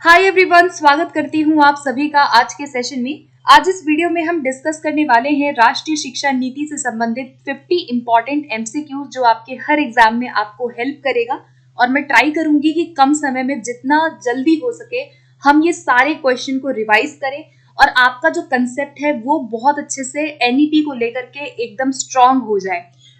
Hi everyone, स्वागत करती हूँ आप सभी का आज के सेशन में। आज इस वीडियो में हम डिस्कस करने वाले हैं राष्ट्रीय शिक्षा नीति से संबंधित 50 इंपॉर्टेंट एमसीक्यूज जो आपके हर एग्जाम में आपको हेल्प करेगा। और मैं ट्राई करूंगी कि कम समय में जितना जल्दी हो सके हम ये सारे क्वेश्चन को रिवाइज करें और आपका जो कंसेप्ट है वो बहुत अच्छे से एनईपी को लेकर के एकदम स्ट्रांग हो जाए।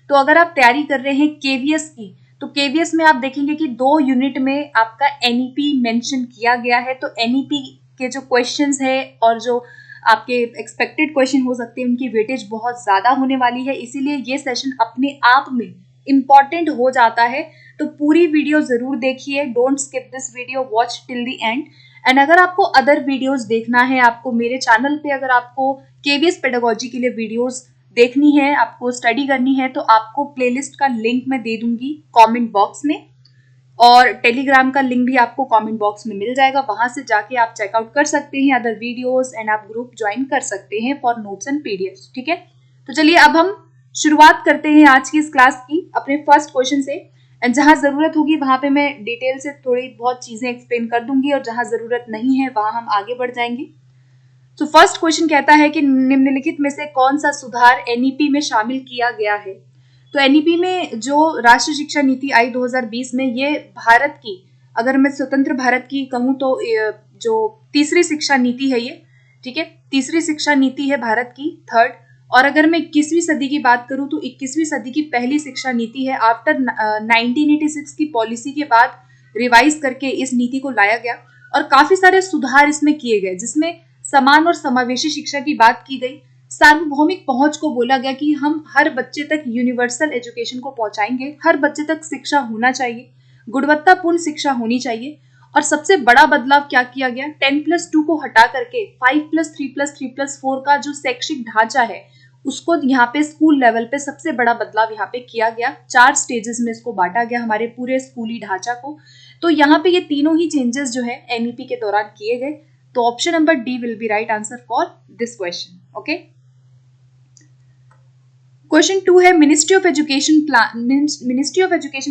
तो अगर आप तैयारी कर रहे हैं केवीएस की, तो केवीएस में आप देखेंगे कि 2 यूनिट में आपका एनईपी मेंशन किया गया है। तो एनईपी के जो क्वेश्चंस है और जो आपके एक्सपेक्टेड क्वेश्चन हो सकते हैं उनकी वेटेज बहुत ज्यादा होने वाली है, इसीलिए ये सेशन अपने आप में इम्पॉर्टेंट हो जाता है। तो पूरी वीडियो जरूर देखिए, don't skip this video, watch till the end. And अगर आपको अदर वीडियोस देखना है, आपको मेरे चैनल पे अगर आपको केवीएस पेडागोजी के लिए वीडियोस देखनी है, आपको स्टडी करनी है, तो आपको प्लेलिस्ट का लिंक मैं दे दूंगी कमेंट बॉक्स में, और टेलीग्राम का लिंक भी आपको कमेंट बॉक्स में मिल जाएगा। वहां से जाके आप चेकआउट कर सकते हैं अदर वीडियोस एंड आप ग्रुप ज्वाइन कर सकते हैं फॉर नोट्स एंड पीडीएफ। ठीक है, तो चलिए अब हम शुरुआत करते हैं आज की इस क्लास की अपने फर्स्ट क्वेश्चन से। एंड जहां जरूरत होगी वहां पे मैं डिटेल से थोड़ी बहुत चीजें एक्सप्लेन कर दूंगी और जहां जरूरत नहीं है वहां हम आगे बढ़ जाएंगे। तो फर्स्ट क्वेश्चन कहता है कि निम्नलिखित में से कौन सा सुधार एनईपी में शामिल किया गया है। तो एनईपी में जो राष्ट्रीय शिक्षा नीति आई 2020 में, ये भारत की, अगर मैं स्वतंत्र भारत की कहूँ तो जो तीसरी शिक्षा नीति है ये, ठीक है, तीसरी शिक्षा नीति है भारत की, थर्ड। और अगर मैं 21वीं सदी की बात करूं तो 21वीं सदी की पहली शिक्षा नीति है। आफ्टर 1986 की पॉलिसी के बाद रिवाइज करके इस नीति को लाया गया और काफी सारे सुधार इसमें किए गए, जिसमें समान और समावेशी शिक्षा की बात की गई। सार्वभौमिक पहुंच को बोला गया कि हम हर बच्चे तक यूनिवर्सल एजुकेशन को पहुंचाएंगे, हर बच्चे तक शिक्षा होना चाहिए, गुणवत्तापूर्ण शिक्षा होनी चाहिए। और सबसे बड़ा बदलाव क्या किया गया, 10+2 को हटा करके 5+3+3+4 का जो शैक्षिक ढांचा है उसको यहाँ पे स्कूल लेवल पे सबसे बड़ा बदलाव यहाँ पे किया गया। 4 स्टेजेस में इसको बांटा गया हमारे पूरे स्कूली ढांचा को। तो यहाँ पे ये तीनों ही चेंजेस जो है एनईपी के दौरान किए गए। तो option number D will be right answer for this question. Okay, question 2 है ministry of education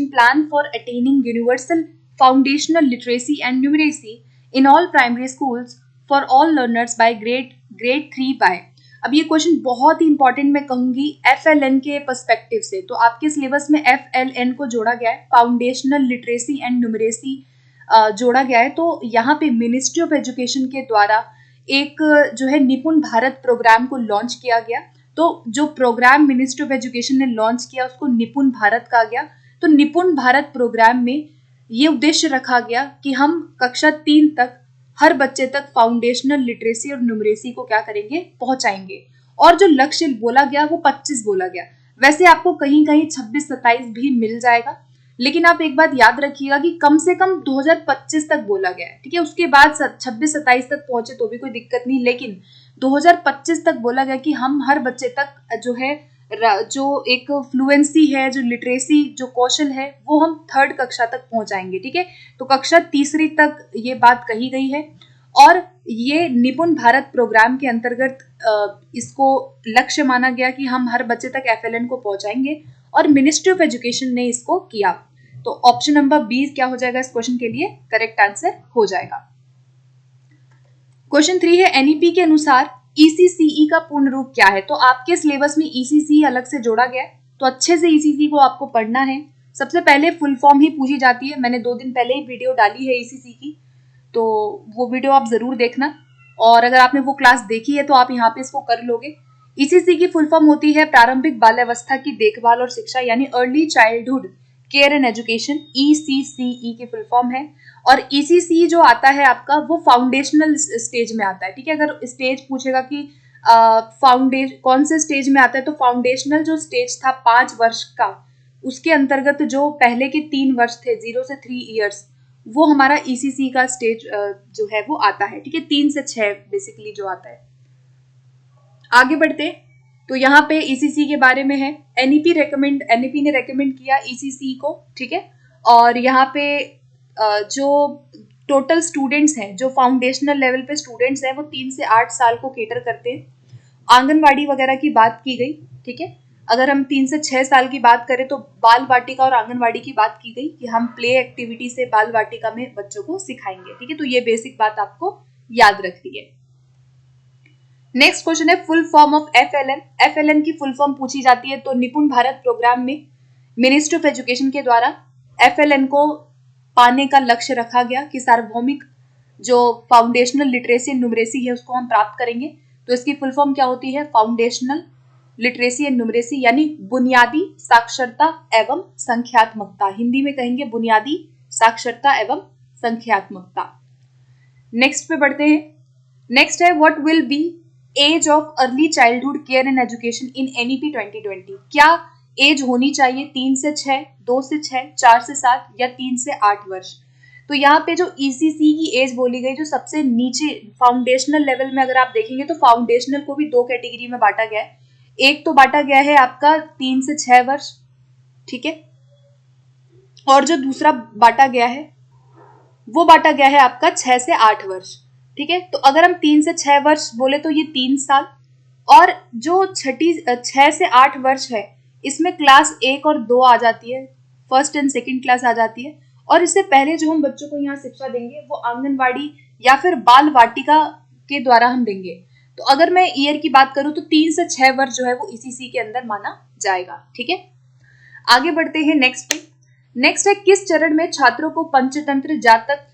plan for attaining universal foundational literacy and numeracy in all primary schools for all learners by grade 3 by. अब ये question बहुत ही important मैं कहूंगी FLN के perspective से। तो आपके सिलेबस में FLN को जोड़ा गया है, फाउंडेशनल लिटरेसी एंड न्यूमरेसी जोड़ा गया है। तो यहाँ पे मिनिस्ट्री ऑफ एजुकेशन के द्वारा एक जो है निपुण भारत प्रोग्राम को लॉन्च किया गया। तो जो प्रोग्राम मिनिस्ट्री ऑफ एजुकेशन ने लॉन्च किया उसको निपुण भारत कहा गया। तो निपुण भारत प्रोग्राम में ये उद्देश्य रखा गया कि हम कक्षा 3 तक हर बच्चे तक फाउंडेशनल लिटरेसी और न्यूमरेसी को क्या करेंगे, पहुंचाएंगे। और जो लक्ष्य बोला गया वो 25 बोला गया। वैसे आपको कहीं कहीं 26-27 भी मिल जाएगा, लेकिन आप एक बात याद रखिएगा कि कम से कम 2025 तक बोला गया है। ठीक है, उसके बाद 26-27 तक पहुंचे तो भी कोई दिक्कत नहीं, लेकिन 2025 तक बोला गया कि हम हर बच्चे तक जो है जो एक फ्लुएंसी है, जो लिटरेसी, जो कौशल है, वो हम 3rd कक्षा तक पहुंचाएंगे। ठीक है, तो कक्षा 3री तक ये बात कही गई है। और ये निपुण भारत प्रोग्राम के अंतर्गत इसको लक्ष्य माना गया कि हम हर बच्चे तक FLN को पहुंचाएंगे और मिनिस्ट्री ऑफ एजुकेशन ने इसको किया। तो ऑप्शन नंबर बी क्या हो जाएगा इस क्वेश्चन के लिए, करेक्ट आंसर हो जाएगा। क्वेश्चन 3 है एनईपी के अनुसार ECCE का पूर्ण रूप क्या है। तो आपके सिलेबस में ECCE अलग से जोड़ा गया है, तो अच्छे से ECCE को आपको पढ़ना है। सबसे पहले फुल फॉर्म ही पूछी जाती है। मैंने 2 दिन पहले ही वीडियो डाली है ECCE की, तो वो वीडियो आप जरूर देखना। और अगर आपने वो क्लास देखी है तो आप यहाँ पे इसको कर लोगे। ECCE की फुल फॉर्म होती है प्रारंभिक बाल्यावस्था की देखभाल और शिक्षा, यानी early childhood care and education, ECCE की फुल फॉर्म है। और ECCE जो आता है आपका वो फाउंडेशनल स्टेज में आता है। ठीक है, अगर स्टेज पूछेगा कि कौन से स्टेज में आता है, तो फाउंडेशनल जो स्टेज था 5 वर्ष का, उसके अंतर्गत जो पहले के 3 वर्ष थे 0 से 3 ईयर्स, वो हमारा ECCE का स्टेज जो है वो आता है। ठीक है, 3 से 6 बेसिकली जो आता है। आगे बढ़ते, तो यहाँ पे ECCE के बारे में है। एनईपी ने रेकमेंड किया ECCE को। ठीक है, और यहाँ पे जो टोटल स्टूडेंट्स हैं, जो फाउंडेशनल लेवल पे स्टूडेंट्स हैं, वो 3 से 8 साल को केटर करते हैं। आंगनवाड़ी वगैरह की बात की गई। ठीक है, अगर हम 3 से 6 साल की बात करें तो बाल वाटिका और आंगनवाड़ी की बात की गई कि हम प्ले एक्टिविटी से बाल वाटिका में बच्चों को सिखाएंगे, ठीक है। तो ये बेसिक बात आपको याद रखनी है। नेक्स्ट क्वेश्चन है full form of FLN। FLN की फुल फॉर्म पूछी जाती है तो निपुण भारत प्रोग्राम में मिनिस्ट्री ऑफ एजुकेशन के द्वारा FLN को पाने का लक्ष्य रखा गया कि सार्वभौमिक जो फाउंडेशनल लिटरेसी एंड न्यूमरेसी है उसको हम प्राप्त करेंगे। तो इसकी फुल फॉर्म क्या होती है? फाउंडेशनल लिटरेसी एंड न्यूमरेसी, यानी बुनियादी साक्षरता एवं संख्यात्मकता। हिंदी में कहेंगे बुनियादी साक्षरता एवं संख्यात्मकता। नेक्स्ट पे बढ़ते हैं। नेक्स्ट है what will be age of early childhood care and education in NEP 2020। क्या एज होनी चाहिए? 3 से 6, 2 से 6, 4 से 7 या 3 से 8 वर्ष। तो यहाँ पे जो ECC की एज बोली गई, जो सबसे नीचे फाउंडेशनल लेवल में अगर आप देखेंगे तो फाउंडेशनल को भी 2 कैटेगरी में बांटा गया है। एक तो बांटा गया है आपका 3 से 6 वर्ष, ठीक है, और जो दूसरा बांटा गया है वो बांटा गया है आपका 6 से 8 वर्ष, ठीक है। तो अगर हम 3 से 6 वर्ष बोले तो ये 3 साल, और जो 6 से 8 वर्ष है इसमें क्लास 1 और 2 आ जाती है, फर्स्ट एंड सेकंड क्लास आ जाती है। और इससे पहले जो हम बच्चों को यहाँ शिक्षा देंगे वो आंगनवाड़ी या फिर बाल वाटिका के द्वारा हम देंगे। तो अगर मैं ईयर की बात करूं तो 3 से 6 वर्ष जो है वो ECC के अंदर माना जाएगा, ठीक है। आगे बढ़ते हैं नेक्स्ट पे। नेक्स्ट है किस चरण में छात्रों को पंचतंत्र, जातक,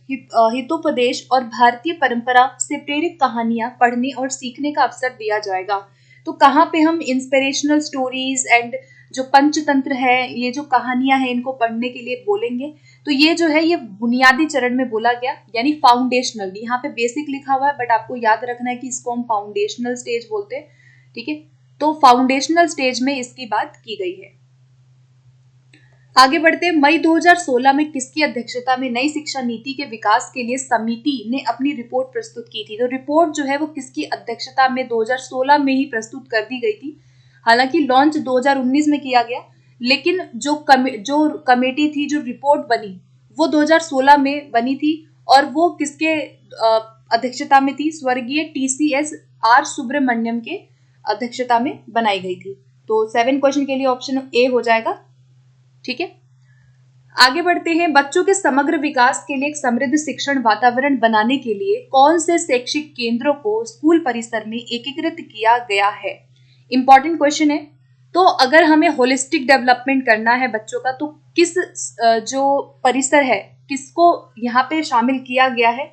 हितोपदेश और भारतीय परंपरा से प्रेरित कहानियां पढ़ने और सीखने का अवसर दिया जाएगा। तो कहाँ पे हम इंस्पिरेशनल स्टोरीज एंड जो पंचतंत्र है, ये जो कहानियां हैं, इनको पढ़ने के लिए बोलेंगे। तो ये जो है ये बुनियादी चरण में बोला गया, यानी फाउंडेशनल। यहाँ पे बेसिक लिखा हुआ है बट आपको याद रखना है कि इसको हम फाउंडेशनल स्टेज बोलते हैं, ठीक है। तो फाउंडेशनल स्टेज में इसकी बात की गई है। आगे बढ़ते हैं। मई 2016 में किसकी अध्यक्षता में नई शिक्षा नीति के विकास के लिए समिति ने अपनी रिपोर्ट प्रस्तुत की थी? तो रिपोर्ट जो है वो किसकी अध्यक्षता में 2016 में ही प्रस्तुत कर दी गई थी। हालांकि लॉन्च 2019 में किया गया, लेकिन जो कमेटी थी, जो रिपोर्ट बनी, वो 2016 में बनी थी। और वो किसके अध्यक्षता में थी? स्वर्गीय TCS R सुब्रमण्यम के अध्यक्षता में बनाई गई थी। तो 7 क्वेश्चन के लिए ऑप्शन ए हो जाएगा, ठीक है। आगे बढ़ते हैं। बच्चों के समग्र विकास के लिए एक समृद्ध शिक्षण वातावरण बनाने के लिए कौन से शैक्षिक केंद्रों को स्कूल परिसर में एकीकृत किया गया है? इंपॉर्टेंट क्वेश्चन है। तो अगर हमें होलिस्टिक डेवलपमेंट करना है बच्चों का, तो किस जो परिसर है किसको यहाँ पे शामिल किया गया है?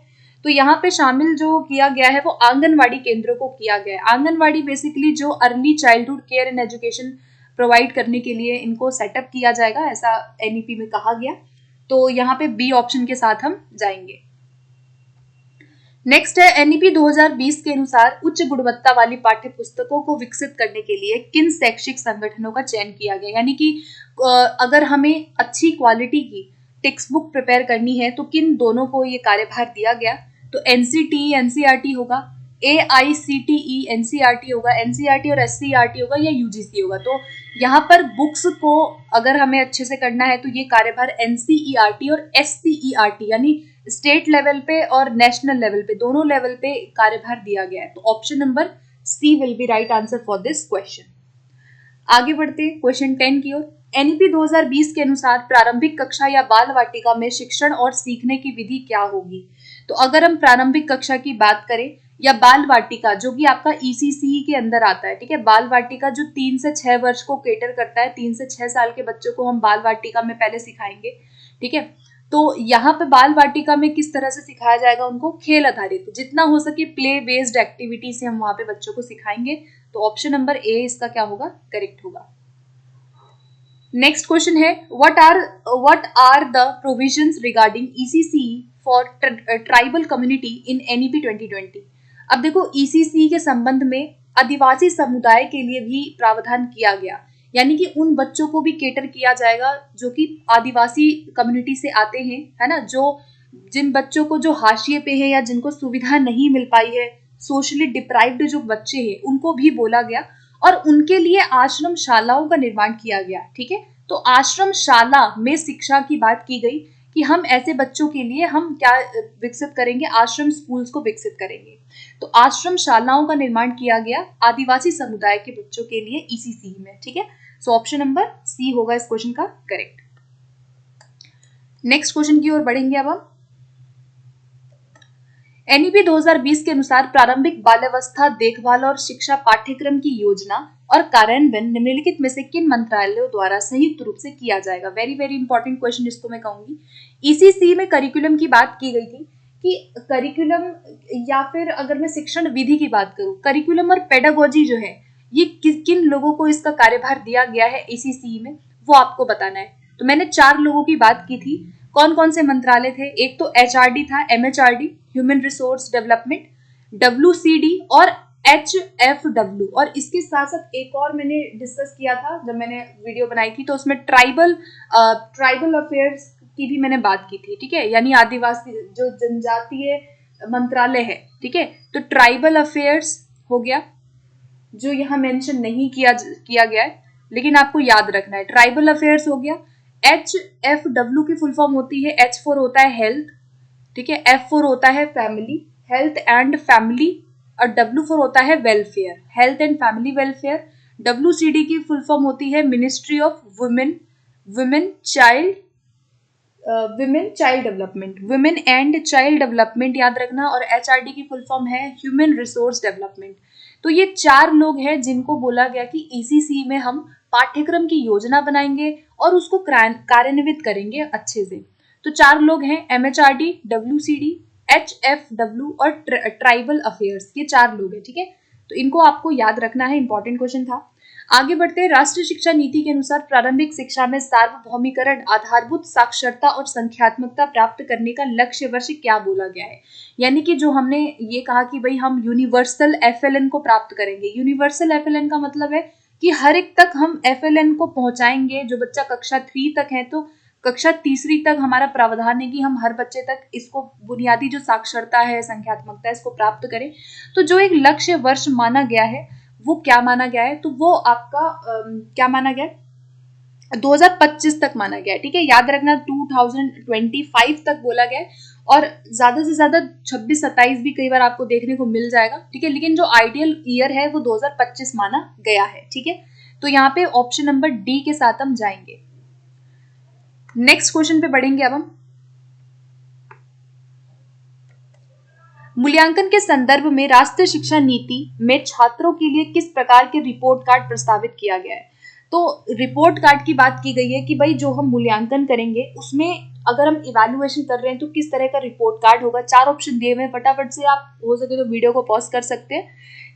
तो यहाँ पे शामिल जो किया गया है वो आंगनवाड़ी केंद्रों को किया गया है। आंगनवाड़ी बेसिकली जो early childhood care and education provide करने के लिए इनको सेटअप किया जाएगा, ऐसा NEP में कहा गया। तो यहाँ पे बी ऑप्शन के साथ हम जाएंगे। नेक्स्ट है NEP 2020 के अनुसार उच्च गुणवत्ता वाली पाठ्य पुस्तकों को विकसित करने के लिए किन शैक्षिक संगठनों का चयन किया गया? यानी कि अगर हमें अच्छी क्वालिटी की टेक्स्ट बुक प्रिपेयर करनी है तो किन दोनों को ये कार्यभार दिया गया? तो NCTE NCERT होगा, AICTE NCERT होगा, NCERT और SCERT होगा, या UGC होगा। तो यहाँ पर बुक्स को अगर हमें अच्छे से करना है तो ये कार्यभार NCERT और SCERT यानी स्टेट लेवल पे और नेशनल लेवल पे, दोनों लेवल पे कार्यभार दिया गया है। तो option number C will be right answer for this question. आगे बढ़ते हैं क्वेश्चन 10 की ओर। NEP 2020 के अनुसार प्रारंभिक कक्षा या बाल वाटिका में शिक्षण और सीखने की विधि क्या होगी? तो अगर हम प्रारंभिक कक्षा की बात करें या बाल वाटिका, जो कि आपका ECC के अंदर आता है, ठीक है। बाल वाटिका जो 3 से 6 वर्ष को केटर करता है, 3 से 6 साल के बच्चों को हम बाल वाटिका में पहले सिखाएंगे, ठीक है। तो यहाँ पे बाल वाटिका में किस तरह से सिखाया जाएगा? उनको खेल आधारित, जितना हो सके प्ले बेस्ड एक्टिविटी से हम वहां पे बच्चों को सिखाएंगे। तो ऑप्शन नंबर ए इसका क्या होगा? करेक्ट होगा। नेक्स्ट क्वेश्चन है what are the provisions regarding ECC for tribal community in NEP 2020। अब देखो ECC के संबंध में आदिवासी समुदाय के लिए भी प्रावधान किया गया, यानी कि उन बच्चों को भी केटर किया जाएगा जो कि आदिवासी कम्युनिटी से आते हैं, है ना। जो जिन बच्चों को जो हाशिए पे है या जिनको सुविधा नहीं मिल पाई है, सोशली डिप्राइव्ड जो बच्चे हैं, उनको भी बोला गया और उनके लिए आश्रम शालाओं का निर्माण किया गया, ठीक है। तो आश्रम शाला में शिक्षा की बात की गई कि हम ऐसे बच्चों के लिए हम क्या विकसित करेंगे? आश्रम स्कूल्स को विकसित करेंगे। तो आश्रम शालाओं का निर्माण किया गया आदिवासी समुदाय के बच्चों के लिए ECC में, ठीक है। सो ऑप्शन नंबर सी होगा इस क्वेश्चन का करेक्ट। नेक्स्ट क्वेश्चन की ओर बढ़ेंगे अब हम। एनईपी 2020 के अनुसार प्रारंभिक बाल्यावस्था देखभाल और शिक्षा पाठ्यक्रम की योजना और कार्यान्वयन निम्नलिखित में से किन मंत्रालयों द्वारा संयुक्त रूप से किया जाएगा। वेरी वेरी इंपॉर्टेंट क्वेश्चन इसको मैं कहूंगी। ईसीसी में करिकुलम की बात की गई थी कि करिकुलम, या फिर अगर मैं शिक्षण विधि की बात करूं, करिकुलम और पेडागोजी जो है ये किन लोगों को इसका कार्यभार दिया गया है ईसीसी में, वो आपको बताना है। तो मैंने 4 लोगों की बात की थी। कौन कौन से मंत्रालय थे? एक तो एचआरडी था, MHRD human resource development, WCD और एचएफडब्ल्यू। और इसके साथ साथ एक और मैंने डिस्कस किया था जब मैंने वीडियो बनाई थी, तो उसमें ट्राइबल अफेयर्स की भी मैंने बात की थी। ठीक है, यानी आदिवासी जो जनजातीय मंत्रालय है। ठीक है, तो ट्राइबल अफेयर्स हो गया जो यहाँ मेंशन नहीं किया गया है, लेकिन आपको याद रखना है। ट्राइबल अफेयर्स हो गया। एचएफडब्ल्यू की फुल फॉर्म होती है, H4 होता है हेल्थ, ठीक है, F4 होता है फैमिली, हेल्थ एंड फैमिली, और W4 होता है welfare, health and family welfare. WCD की फुल फॉर्म होती है ministry of women child development, women and child development याद रखना। और HRD की फुल फॉर्म है ह्यूमन रिसोर्स डेवलपमेंट। तो ये 4 लोग हैं जिनको बोला गया कि ईसीसी में हम पाठ्यक्रम की योजना बनाएंगे और उसको कार्यान्वित करेंगे अच्छे से। तो 4 लोग हैं, MHRD, WCD, HFW और ट्राइबल अफेयर्स, ये 4 लोग हैं। ठीक है, तो इनको आपको याद रखना है, इंपॉर्टेंट क्वेश्चन था। आगे बढ़ते हैं। राष्ट्रीय शिक्षा नीति के अनुसार प्रारंभिक शिक्षा में सार्वभौमिकरण, आधारभूत साक्षरता और संख्यात्मकता प्राप्त करने का लक्ष्य वर्ष क्या बोला गया है। यानी कि जो हमने ये कहा कि भाई हम यूनिवर्सल FLN को प्राप्त करेंगे। यूनिवर्सल FLN का मतलब है कि हर एक तक हम FLN को पहुंचाएंगे। जो बच्चा कक्षा 3 तक है, तो कक्षा 3वीं तक हमारा प्रावधान है कि हम हर बच्चे तक इसको बुनियादी जो साक्षरता है, संख्यात्मकता, इसको प्राप्त करें। तो जो एक लक्ष्य वर्ष माना गया है वो क्या माना गया है, तो वो आपका क्या माना गया है, 2025 तक माना गया है। ठीक है, याद रखना 2025 तक बोला गया है, और ज्यादा से ज्यादा 26-27 भी कई बार आपको देखने को मिल जाएगा। ठीक है, लेकिन जो आइडियल ईयर है वो 2025 माना गया है। ठीक है, तो यहाँ पे ऑप्शन नंबर डी के साथ हम जाएंगे। नेक्स्ट क्वेश्चन पे बढ़ेंगे अब हम। मूल्यांकन के संदर्भ में राष्ट्रीय शिक्षा नीति में छात्रों के लिए किस प्रकार के रिपोर्ट कार्ड प्रस्तावित किया गया है। तो रिपोर्ट कार्ड की बात की गई है कि भाई जो हम मूल्यांकन करेंगे उसमें अगर हम इवैल्यूएशन कर रहे हैं तो किस तरह का रिपोर्ट कार्ड होगा। 4 ऑप्शन दिए हुए हैं, फटाफट से आप हो सके तो वीडियो को पॉज कर सकते हैं।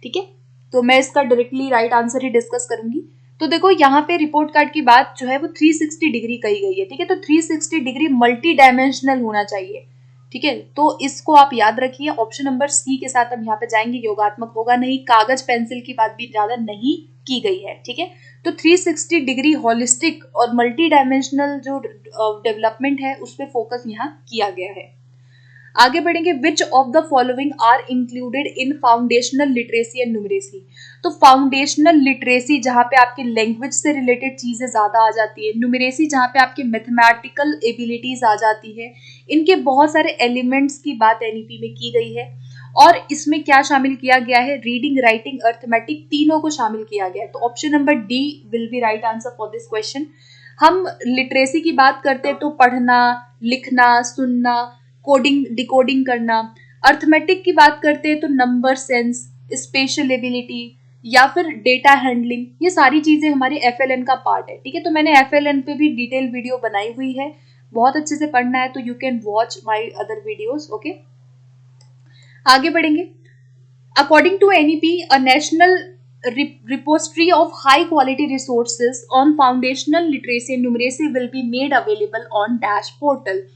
ठीक है, तो मैं इसका डायरेक्टली राइट आंसर ही डिस्कस करूंगी। तो देखो यहाँ पे रिपोर्ट कार्ड की बात जो है वो 360 डिग्री कही गई है। ठीक है, तो 360 डिग्री मल्टी डायमेंशनल होना चाहिए। ठीक है, तो इसको आप याद रखिए। ऑप्शन नंबर सी के साथ हम यहाँ पे जाएंगे, योगात्मक होगा नहीं। कागज पेंसिल की बात भी ज्यादा नहीं की गई है। ठीक है, तो 360 डिग्री होलिस्टिक और मल्टी डायमेंशनल जो डेवलपमेंट है उस पर फोकस यहाँ किया गया है। आगे बढ़ेंगे। Which of the following are included in foundational literacy and numeracy. तो फाउंडेशनल लिटरेसी जहाँ पे आपके लैंग्वेज से रिलेटेड चीजें ज्यादा आ जाती है, न्यूमरेसी जहाँ पे आपके मैथमेटिकल एबिलिटीज आ जाती है, इनके बहुत सारे एलिमेंट्स की बात एनईपी में की गई है। और इसमें क्या शामिल किया गया है, रीडिंग, राइटिंग, अर्थमेटिक, तीनों को शामिल किया गया है। तो option number D will be right answer for this question. हम लिटरेसी की बात करते हैं तो पढ़ना, लिखना, सुनना, कोडिंग, डिकोडिंग करना। अर्थमेटिक की बात करते हैं तो नंबर सेंस, स्पेशल एबिलिटी या फिर डेटा हैंडलिंग, ये सारी चीजें हमारे FLN का पार्ट है। ठीक है, तो मैंने FLN पे भी डिटेल वीडियो बनाई हुई है, बहुत अच्छे से पढ़ना है तो you can watch my other videos. Okay, आगे बढ़ेंगे। According to NEP, a national repository of high quality resources on foundational literacy and numeracy will be made available on dash portal।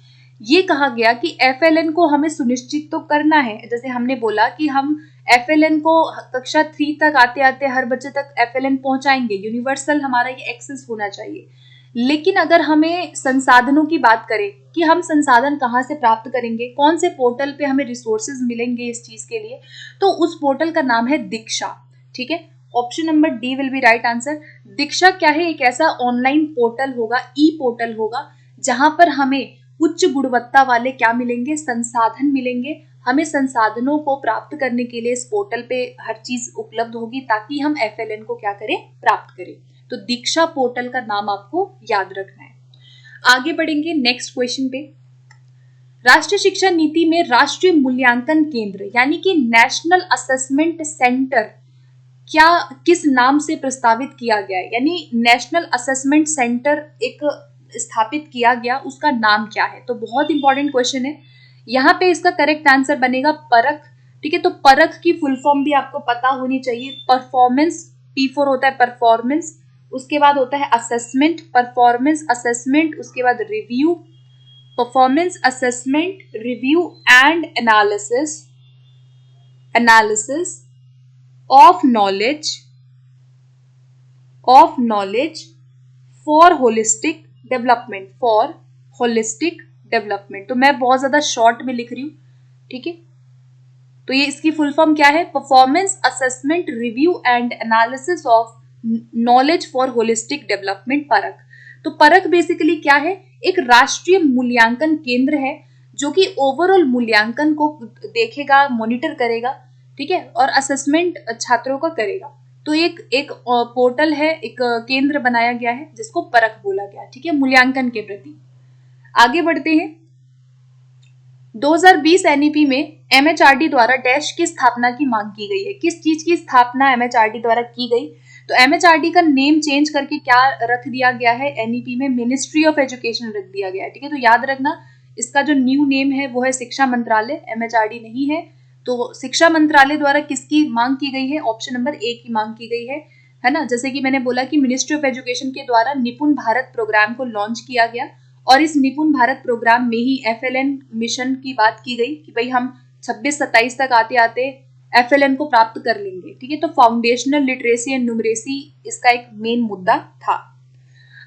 ये कहा गया कि FLN को हमें सुनिश्चित तो करना है, जैसे हमने बोला कि हम FLN को कक्षा 3 तक आते आते हर बच्चे तक FLN पहुंचाएंगे, यूनिवर्सल हमारा ये एक्सेस होना चाहिए। लेकिन अगर हमें संसाधनों की बात करें कि हम संसाधन कहाँ से प्राप्त करेंगे, कौन से पोर्टल पे हमें रिसोर्सेज मिलेंगे इस चीज के लिए, तो उस पोर्टल का नाम है दीक्षा। ठीक है, option number D will be right answer. Diksha क्या है, एक ऐसा ऑनलाइन पोर्टल होगा, ई पोर्टल होगा, जहां पर हमें उच्च गुणवत्ता वाले क्या मिलेंगे, संसाधन मिलेंगे। हमें संसाधनों को प्राप्त करने के लिए इस पोर्टल पे हर चीज उपलब्ध होगी ताकि हम FLN को क्या करें, प्राप्त करें। तो दीक्षा पोर्टल का नाम आपको याद रखना है। आगे बढ़ेंगे नेक्स्ट क्वेश्चन पे। राष्ट्रीय शिक्षा नीति में राष्ट्रीय मूल्यांकन केंद्र यानी कि नेशनल असेसमेंट सेंटर क्या किस नाम से प्रस्तावित किया गया है, यानी नेशनल असेसमेंट सेंटर एक स्थापित किया गया, उसका नाम क्या है? तो बहुत इंपॉर्टेंट क्वेश्चन है। यहाँ पे इसका करेक्ट आंसर बनेगा परख। ठीक है, तो परख की फुल फॉर्म भी आपको पता होनी चाहिए। परफॉर्मेंस, P4 होता है परफॉर्मेंस, उसके बाद होता है असेसमेंट, परफॉर्मेंस असेसमेंट, उसके बाद review, performance assessment review and analysis of knowledge for holistic development. तो मैं बहुत ज्यादा शॉर्ट में लिख रही हूँ, ठीक है। तो ये इसकी फुल फॉर्म क्या है? Performance assessment review and analysis of knowledge for holistic development, परख। तो परख बेसिकली क्या है? एक राष्ट्रीय मूल्यांकन केंद्र है जो कि ओवरऑल मूल्यांकन को देखेगा, मॉनिटर करेगा, ठीक है, और असेसमेंट छात्रों का करेगा। तो एक पोर्टल है, एक केंद्र बनाया गया है जिसको परख बोला गया, ठीक है, मूल्यांकन के प्रति। आगे बढ़ते हैं। 2020 एनईपी में एमएचआरडी द्वारा डैश की स्थापना की मांग की गई है। किस चीज की स्थापना एमएचआरडी द्वारा की गई? तो एमएचआरडी का नेम चेंज करके क्या रख दिया गया है? एनईपी में मिनिस्ट्री ऑफ एजुकेशन रख दिया गया है, ठीक है। तो याद रखना इसका जो न्यू नेम है वो है शिक्षा मंत्रालय, एमएचआरडी नहीं है। तो शिक्षा मंत्रालय द्वारा किसकी मांग की गई है? ऑप्शन नंबर ए की मांग की गई है ना। जैसे कि मैंने बोला कि मिनिस्ट्री ऑफ एजुकेशन के द्वारा निपुण भारत प्रोग्राम को लॉन्च किया गया और इस निपुण भारत प्रोग्राम में ही एफएलएन मिशन की बात की गई कि भाई हम 26-27 तक आते आते एफएलएन को प्राप्त कर लेंगे, ठीक है। तो फाउंडेशनल लिटरेसी एंड न्यूमरेसी इसका एक मेन मुद्दा था।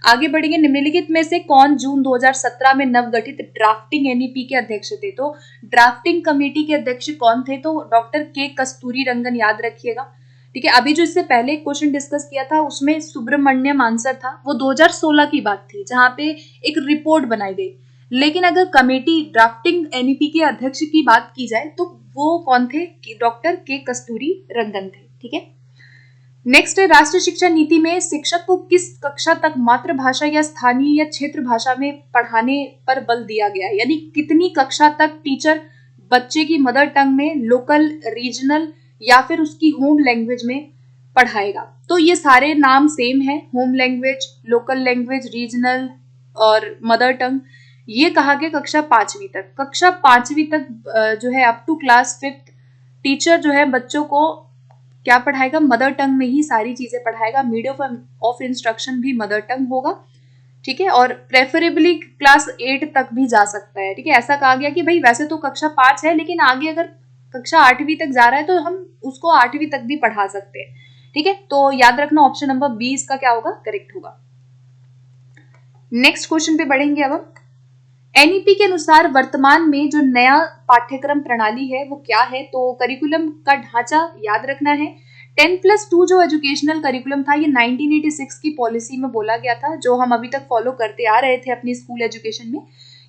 आगे बढ़ेंगे। निम्नलिखित में से कौन जून 2017 में नवगठित ड्राफ्टिंग एनईपी के अध्यक्ष थे? तो ड्राफ्टिंग कमेटी के अध्यक्ष कौन थे? तो डॉक्टर के कस्तूरी रंगन, याद रखिएगा, ठीक है। अभी जो इससे पहले क्वेश्चन डिस्कस किया था उसमें सुब्रमण्यम आंसर था, वो 2016 की बात थी जहां पे एक रिपोर्ट बनाई गई। लेकिन अगर कमेटी ड्राफ्टिंग एनईपी के अध्यक्ष की बात की जाए तो वो कौन थे? डॉक्टर के कस्तूरी रंगन थे, ठीक है। नेक्स्ट है, राष्ट्रीय शिक्षा नीति में शिक्षक को किस कक्षा तक मातृभाषा या स्थानीय या क्षेत्र भाषा में पढ़ाने पर बल दिया गया है, यानी कितनी कक्षा तक टीचर बच्चे की मदर टंग में, लोकल, रीजनल या फिर उसकी होम लैंग्वेज में पढ़ाएगा। तो ये सारे नाम सेम है, home language, local language, regional और मदर टंग। ये कहा गया कक्षा 5वीं तक। कक्षा 5वीं तक जो है up to class 5th teacher जो है बच्चों को क्या पढ़ाएगा? मदर टंग में ही सारी चीजें पढ़ाएगा। मीडियम ऑफ इंस्ट्रक्शन भी मदर टंग होगा, ठीक है, और प्रेफरेबली क्लास 8 तक भी जा सकता है, ठीक है। ऐसा कहा गया कि भाई वैसे तो कक्षा 5 है लेकिन आगे अगर कक्षा 8वीं तक जा रहा है तो हम उसको 8वीं तक भी पढ़ा सकते हैं, ठीक है। तो याद रखना ऑप्शन नंबर बी इसका क्या होगा? करेक्ट होगा। नेक्स्ट क्वेश्चन पे बढ़ेंगे अब हम। एनईपी के अनुसार वर्तमान में जो नया पाठ्यक्रम प्रणाली है वो क्या है? तो करिकुलम का ढांचा याद रखना है। 10+2 जो एजुकेशनल करिकुलम था ये 1986 की पॉलिसी में बोला गया था, जो हम अभी तक फॉलो करते आ रहे थे अपनी स्कूल एजुकेशन में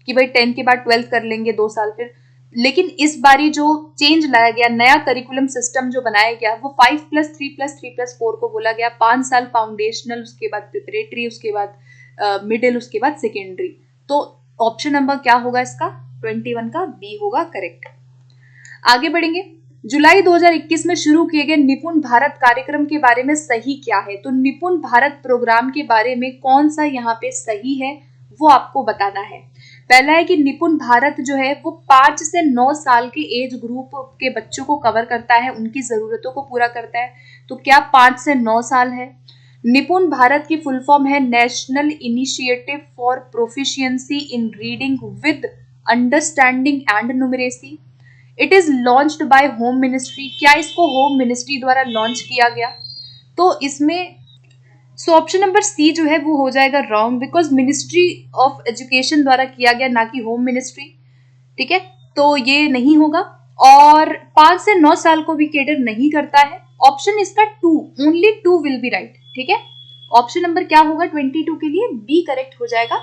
कि भाई 10 के बाद 12th कर लेंगे 2 साल फिर। लेकिन इस बारी जो चेंज लाया गया, नया करिकुलम सिस्टम जो बनाया गया वो 5+3+3+4 को बोला गया। 5 साल फाउंडेशनल, उसके बाद प्रिपरेटरी, उसके बाद मिडिल, उसके बाद सेकेंडरी। तो ऑप्शन नंबर क्या होगा इसका? 21 का बी होगा करेक्ट। आगे बढ़ेंगे। जुलाई 2021 में शुरू किए गए निपुण भारत कार्यक्रम के बारे में सही क्या है? तो निपुण भारत प्रोग्राम के बारे में कौन सा यहाँ पे सही है वो आपको बताना है। पहला है कि निपुण भारत जो है वो 5 से 9 साल के एज ग्रुप के बच्चों को कवर करता है, उनकी जरूरतों को पूरा करता है। तो क्या 5 से 9 साल है? निपुण भारत की फुल फॉर्म है national initiative for proficiency in reading with understanding and numeracy. It is launched by home ministry. क्या इसको होम मिनिस्ट्री द्वारा लॉन्च किया गया? तो इसमें ऑप्शन नंबर सी जो है वो हो जाएगा wrong, because ministry of education द्वारा किया गया, ना कि होम मिनिस्ट्री, ठीक है। तो ये नहीं होगा और 5 से 9 साल को भी केटर नहीं करता है। ऑप्शन इसका 2, ओनली 2 विल बी राइट, ठीक है। ऑप्शन नंबर क्या होगा 22 के लिए? बी करेक्ट हो जाएगा।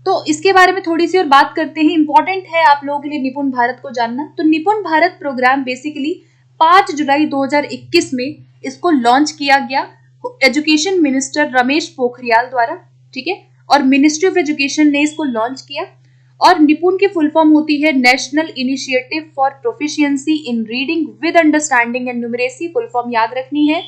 तो इसके बारे में थोड़ी सी और बात करते हैं, इंपॉर्टेंट है आप लोगों के लिए निपुण भारत को जानना। तो निपुण भारत प्रोग्राम बेसिकली 5 जुलाई 2021 में इसको लॉन्च किया गया एजुकेशन मिनिस्टर रमेश पोखरियाल द्वारा, ठीक है, और मिनिस्ट्री ऑफ एजुकेशन ने इसको लॉन्च किया। और निपुण की फुल फॉर्म होती है national initiative for proficiency in reading with understanding and numeracy, full form याद रखनी है।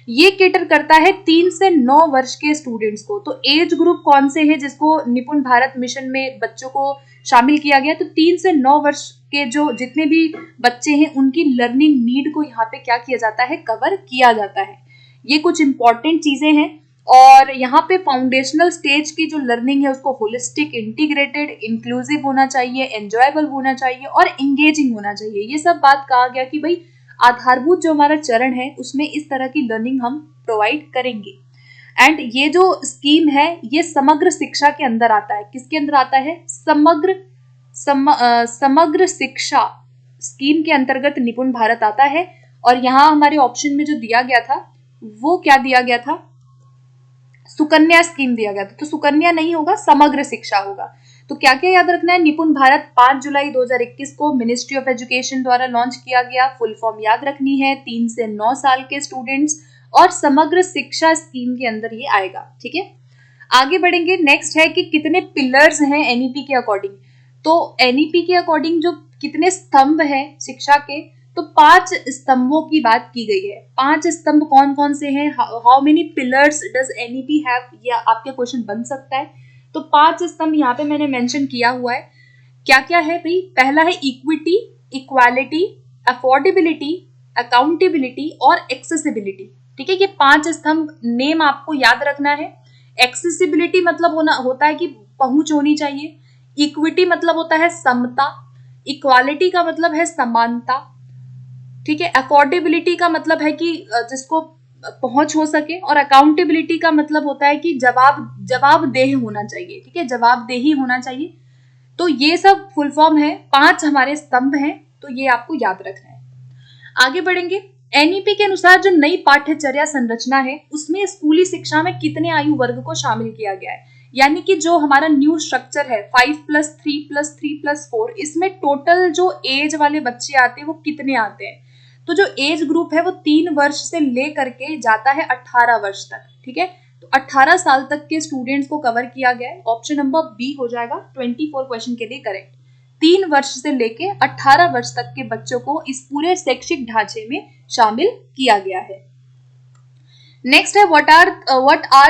ये केटर करता है 3 से 9 वर्ष के स्टूडेंट्स को। तो एज ग्रुप कौन से हैं जिसको निपुण भारत मिशन में बच्चों को शामिल किया गया? तो 3 से 9 वर्ष के जो जितने भी बच्चे हैं उनकी लर्निंग नीड को यहाँ पे क्या किया जाता है, कवर किया जाता है। ये कुछ इंपॉर्टेंट चीजें हैं। और यहाँ पे फाउंडेशनल स्टेज की जो लर्निंग है उसको होलिस्टिक, इंटीग्रेटेड, इंक्लूसिव होना चाहिए, एंजॉयबल होना चाहिए और इंगेजिंग होना चाहिए। ये सब बात कहा गया कि भाई आधारभूत जो हमारा चरण है उसमें इस तरह की लर्निंग हम प्रोवाइड करेंगे। एंड ये जो स्कीम है ये समग्र शिक्षा के अंदर आता है। किसके अंदर आता है? समग्र शिक्षा स्कीम के अंतर्गत निपुण भारत आता है। और यहाँ हमारे ऑप्शन में जो दिया गया था वो क्या दिया गया था? सुकन्या स्कीम दिया गया था। तो सुकन्या नहीं होगा, समग्र शिक्षा होगा। तो क्या क्या याद रखना है? निपुण भारत 5 जुलाई 2021 को मिनिस्ट्री ऑफ एजुकेशन द्वारा लॉन्च किया गया। फुल फॉर्म याद रखनी है, 3 से 9 साल के स्टूडेंट्स, और समग्र शिक्षा स्कीम के अंदर ये आएगा। ठीक है, आगे बढ़ेंगे। नेक्स्ट है कि कितने पिलर्स हैं एनईपी के अकॉर्डिंग। तो एनईपी के अकॉर्डिंग जो कितने स्तंभ हैं शिक्षा के, तो 5 स्तंभों की बात की गई है। 5 स्तंभ कौन कौन से हैं? How many pillars does NEP have, या आपके क्वेश्चन बन सकता है। तो 5 स्तंभ यहाँ पे मैंने मेंशन किया हुआ है। क्या क्या है भाई? पहला है इक्विटी, इक्वालिटी, अफोर्डेबिलिटी, अकाउंटेबिलिटी और एक्सेसिबिलिटी। ठीक है, ये 5 स्तंभ नेम आपको याद रखना है। एक्सेसिबिलिटी मतलब होता है कि पहुंच होनी चाहिए। इक्विटी मतलब होता है समता। इक्वालिटी का मतलब है समानता। ठीक है, अफोर्डेबिलिटी का मतलब है कि जिसको पहुंच हो सके। और अकाउंटेबिलिटी का मतलब होता है कि जवाबदेह होना चाहिए। ठीक है, जवाबदेही होना चाहिए। तो ये सब फुल फॉर्म है। 5 हमारे स्तंभ हैं, तो ये आपको याद रखना है। आगे बढ़ेंगे। एनईपी के अनुसार जो नई पाठ्यचर्या संरचना है उसमें स्कूली शिक्षा में कितने आयु वर्ग को शामिल किया गया है। यानी कि जो हमारा न्यू स्ट्रक्चर है 5+3+3+4, इसमें टोटल जो एज वाले बच्चे आते हैं वो कितने आते हैं? तो जो एज ग्रुप है वो 3 वर्ष से ले करके जाता है 18 वर्ष तक। ठीक है, तो 18 साल तक के स्टूडेंट्स को कवर किया गया है। ऑप्शन नंबर बी हो जाएगा 24 क्वेश्चन के लिए करेक्ट। 3 वर्ष से लेके 18 वर्ष तक के बच्चों को इस पूरे शैक्षिक ढांचे में शामिल किया गया है। नेक्स्ट है what are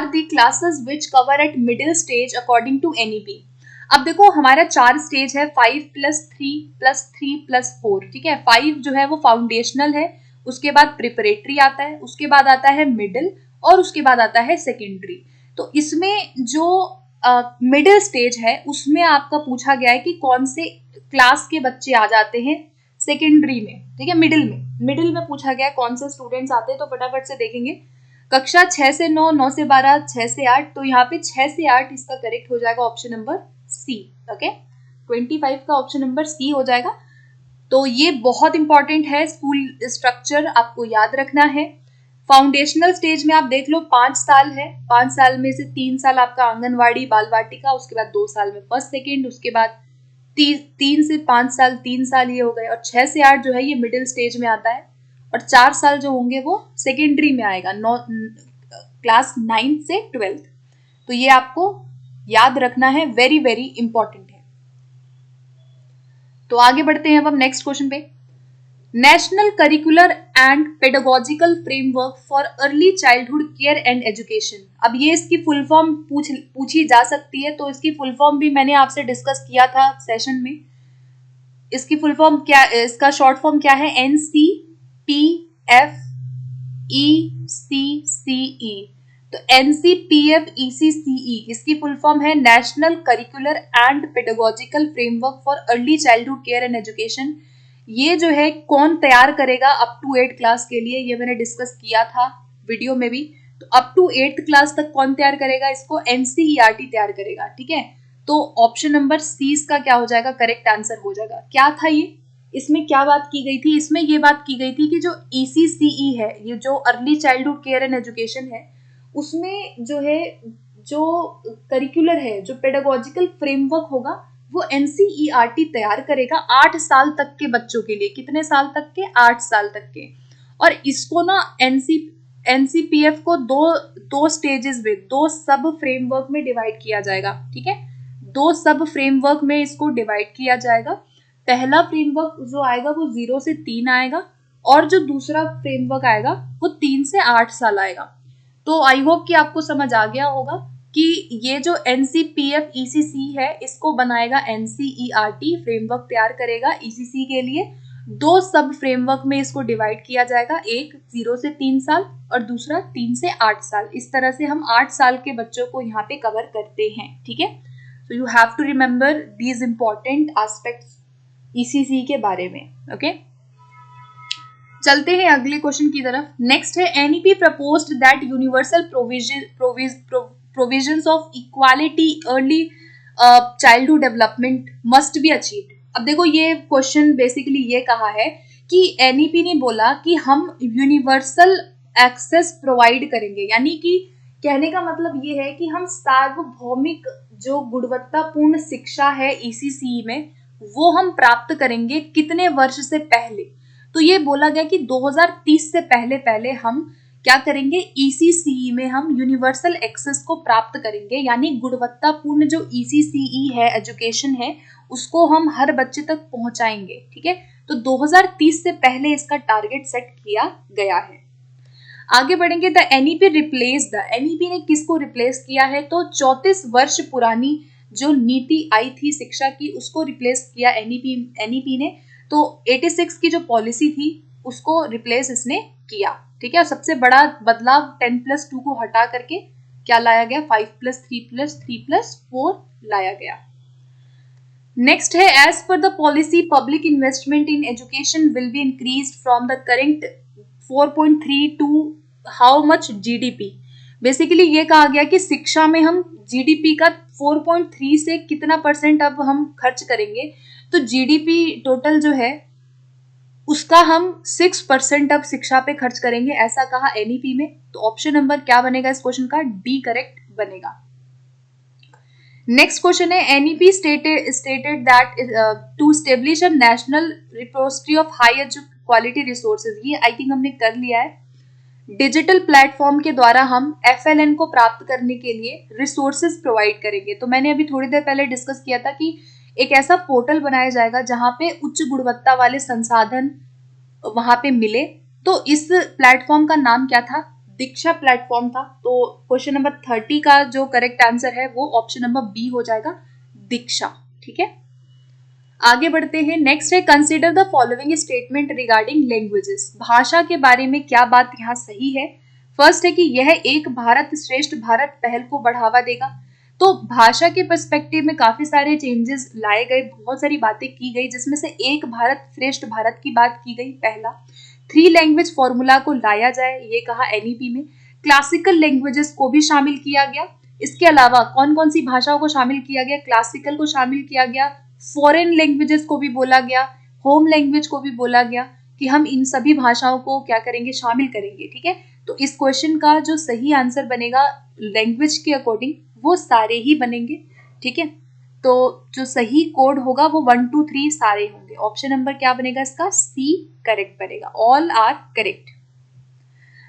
the classes which cover at middle stage according to NEP. अब देखो हमारा 4 स्टेज है, 5+3+3+4। ठीक है, 5 जो है वो फाउंडेशनल है, उसके बाद प्रिपरेटरी आता है, उसके बाद आता है मिडिल और उसके बाद आता है सेकेंडरी। तो इसमें जो मिडिल स्टेज है उसमें आपका पूछा गया है कि कौन से क्लास के बच्चे आ जाते हैं सेकेंडरी में। ठीक है, मिडिल में पूछा गया है कौन से स्टूडेंट्स आते हैं। तो फटाफट से देखेंगे। कक्षा 6 से 9, 9 से 12, 6 से 8। तो यहाँ पे 6 से 8 इसका करेक्ट हो जाएगा ऑप्शन नंबर सी। ओके, 25 का ऑप्शन नंबर सी हो जाएगा। तो ये बहुत इंपॉर्टेंट है, स्कूल स्ट्रक्चर आपको याद रखना है। फाउंडेशनल स्टेज में आप देख लो 5 साल है। 5 साल में से 3 साल आपका आंगनवाड़ी बाल वाटिका, उसके बाद 2 साल में फर्स्ट सेकेंड, उसके बाद 3 से 5 साल 3 साल ये हो गए। और 6 से 8 जो है ये मिडिल स्टेज में आता है। और 4 साल जो होंगे वो सेकेंडरी में आएगा, क्लास 9 से 12। तो ये आपको याद रखना है, वेरी वेरी इंपॉर्टेंट है। तो आगे बढ़ते हैं अब हम नेक्स्ट क्वेश्चन पे। National curricular and pedagogical framework for early childhood care and education. अब ये इसकी फुल फॉर्म पूछी जा सकती है। तो इसकी फुल फॉर्म भी मैंने आपसे डिस्कस किया था सेशन में। इसकी फुल फॉर्म क्या, इसका शॉर्ट फॉर्म क्या है? NCPFECCE। तो NCPFECCE इसकी फुल फॉर्म है national curricular and pedagogical framework for early childhood care and education. ये जो है कौन तैयार करेगा अप टू 8 क्लास के लिए, ये मैंने डिस्कस किया था वीडियो में भी। तो अप टू 8 क्लास तक कौन तैयार करेगा इसको? NCERT तैयार करेगा। ठीक है, तो ऑप्शन नंबर सी इसका क्या हो जाएगा? करेक्ट आंसर हो जाएगा। क्या था ये, इसमें क्या बात की गई थी? इसमें ये बात की गई थी कि जो ECCE है, ये जो early childhood care and education है, उसमें जो है जो करिकुलर है, जो पेडागोजिकल फ्रेमवर्क होगा वो NCERT तैयार करेगा 8 साल तक के बच्चों के लिए। कितने साल तक के? 8 साल तक के। और इसको ना एनसीपीएफ को दो स्टेजेस में, दो सब फ्रेमवर्क में डिवाइड किया जाएगा, ठीक है। दो सब फ्रेमवर्क में इसको डिवाइड किया जाएगा। पहला फ्रेमवर्क जो आएगा वो 0 से 3 आएगा, और जो दूसरा फ्रेमवर्क आएगा वो 3 से 8 साल आएगा। तो आई होप कि आपको समझ आ गया होगा कि ये जो एनसीपीएफ ईसीसी है इसको बनाएगा एनसीईआरटी, फ्रेमवर्क तैयार करेगा ईसीसी के लिए। दो सब फ्रेमवर्क में इसको डिवाइड किया जाएगा, एक 0 से 3 साल और दूसरा 3 से 8 साल। इस तरह से हम 8 साल के बच्चों को यहाँ पे कवर करते हैं, ठीक है। So you have to remember these important aspects ECC के बारे में, ओके। चलते हैं अगले क्वेश्चन की तरफ। नेक्स्ट है NEP proposed that universal provisions of equality early childhood development must be achieved. अब देखो ये क्वेश्चन बेसिकली ये कहा है कि एनईपी ने बोला कि हम यूनिवर्सल एक्सेस प्रोवाइड करेंगे, यानी कि कहने का मतलब ये है कि हम सार्वभौमिक जो गुणवत्तापूर्ण शिक्षा है ईसीसी में वो हम प्राप्त करेंगे कितने वर्ष से पहले। तो ये बोला गया कि 2030 से पहले हम क्या करेंगे, ईसीसी में हम यूनिवर्सल एक्सेस को प्राप्त करेंगे, यानी गुणवत्तापूर्ण जो ईसीसीई है, एजुकेशन है, उसको हम हर बच्चे तक पहुंचाएंगे, ठीक है। तो 2030 से पहले इसका टारगेट सेट किया गया है। आगे बढ़ेंगे। The NEP replace the, NEP ने किसको रिप्लेस किया है, तो 34 वर्ष पुरानी जो नीति आई थी शिक्षा की उसको रिप्लेस किया एनईपी ने। तो 86 की जो पॉलिसी थी उसको रिप्लेस इसने किया, ठीक है। सबसे बड़ा बदलाव 10+2 को हटा करके क्या लाया गया, 5+3+3+4 लाया गया। नेक्स्ट है as per the policy public investment in education will be increased from the current 4.3 to how much GDP. Basically ये कहा गया कि शिक्षा में हम जीडीपी का 4.3 से कितना % अब हम खर्च करेंगे। तो जीडीपी टोटल जो है उसका हम 6% अब शिक्षा पे खर्च करेंगे, ऐसा कहा एनईपी में। तो ऑप्शन नंबर क्या बनेगा इस क्वेश्चन का, डी करेक्ट बनेगा। नेक्स्ट क्वेश्चन है NEP stated that to establish a national repository of high quality resources. ये आई थिंक हमने कर लिया है। डिजिटल प्लेटफॉर्म के द्वारा हम एफएलएन को प्राप्त करने के लिए रिसोर्सेज प्रोवाइड करेंगे। तो मैंने अभी थोड़ी देर पहले डिस्कस किया था कि एक ऐसा पोर्टल बनाया जाएगा जहां पे उच्च गुणवत्ता वाले संसाधन वहां पे मिले। तो इस प्लेटफॉर्म का नाम क्या था, दीक्षा प्लेटफॉर्म था। तो क्वेश्चन नंबर 30 का जो करेक्ट आंसर है वो ऑप्शन नंबर बी हो जाएगा, दीक्षा, ठीक है। आगे बढ़ते हैं। नेक्स्ट है consider the following statement regarding languages. भाषा के बारे में क्या बात यहाँ सही है। फर्स्ट है कि यह एक भारत श्रेष्ठ भारत पहल को बढ़ावा देगा। तो भाषा के पर्सपेक्टिव में काफी सारे चेंजेस लाए गए, बहुत सारी बातें की गई, जिसमें से एक भारत श्रेष्ठ भारत की बात की गई। पहला 3 लैंग्वेज फॉर्मूला को लाया जाए, ये कहा एनईपी में। क्लासिकल लैंग्वेजेस को भी शामिल किया गया। इसके अलावा कौन कौन सी भाषाओं को शामिल किया गया, क्लासिकल को शामिल किया गया, फॉरेन लैंग्वेजेस को भी बोला गया, होम लैंग्वेज को भी बोला गया कि हम इन सभी भाषाओं को क्या करेंगे, शामिल करेंगे, ठीक है। तो इस क्वेश्चन का जो सही आंसर बनेगा लैंग्वेज के अकॉर्डिंग वो सारे ही बनेंगे, ठीक है। तो जो सही कोड होगा वो 1 2 3 सारे होंगे। ऑप्शन नंबर क्या बनेगा इसका, सी करेक्ट बनेगा, ऑल आर करेक्ट।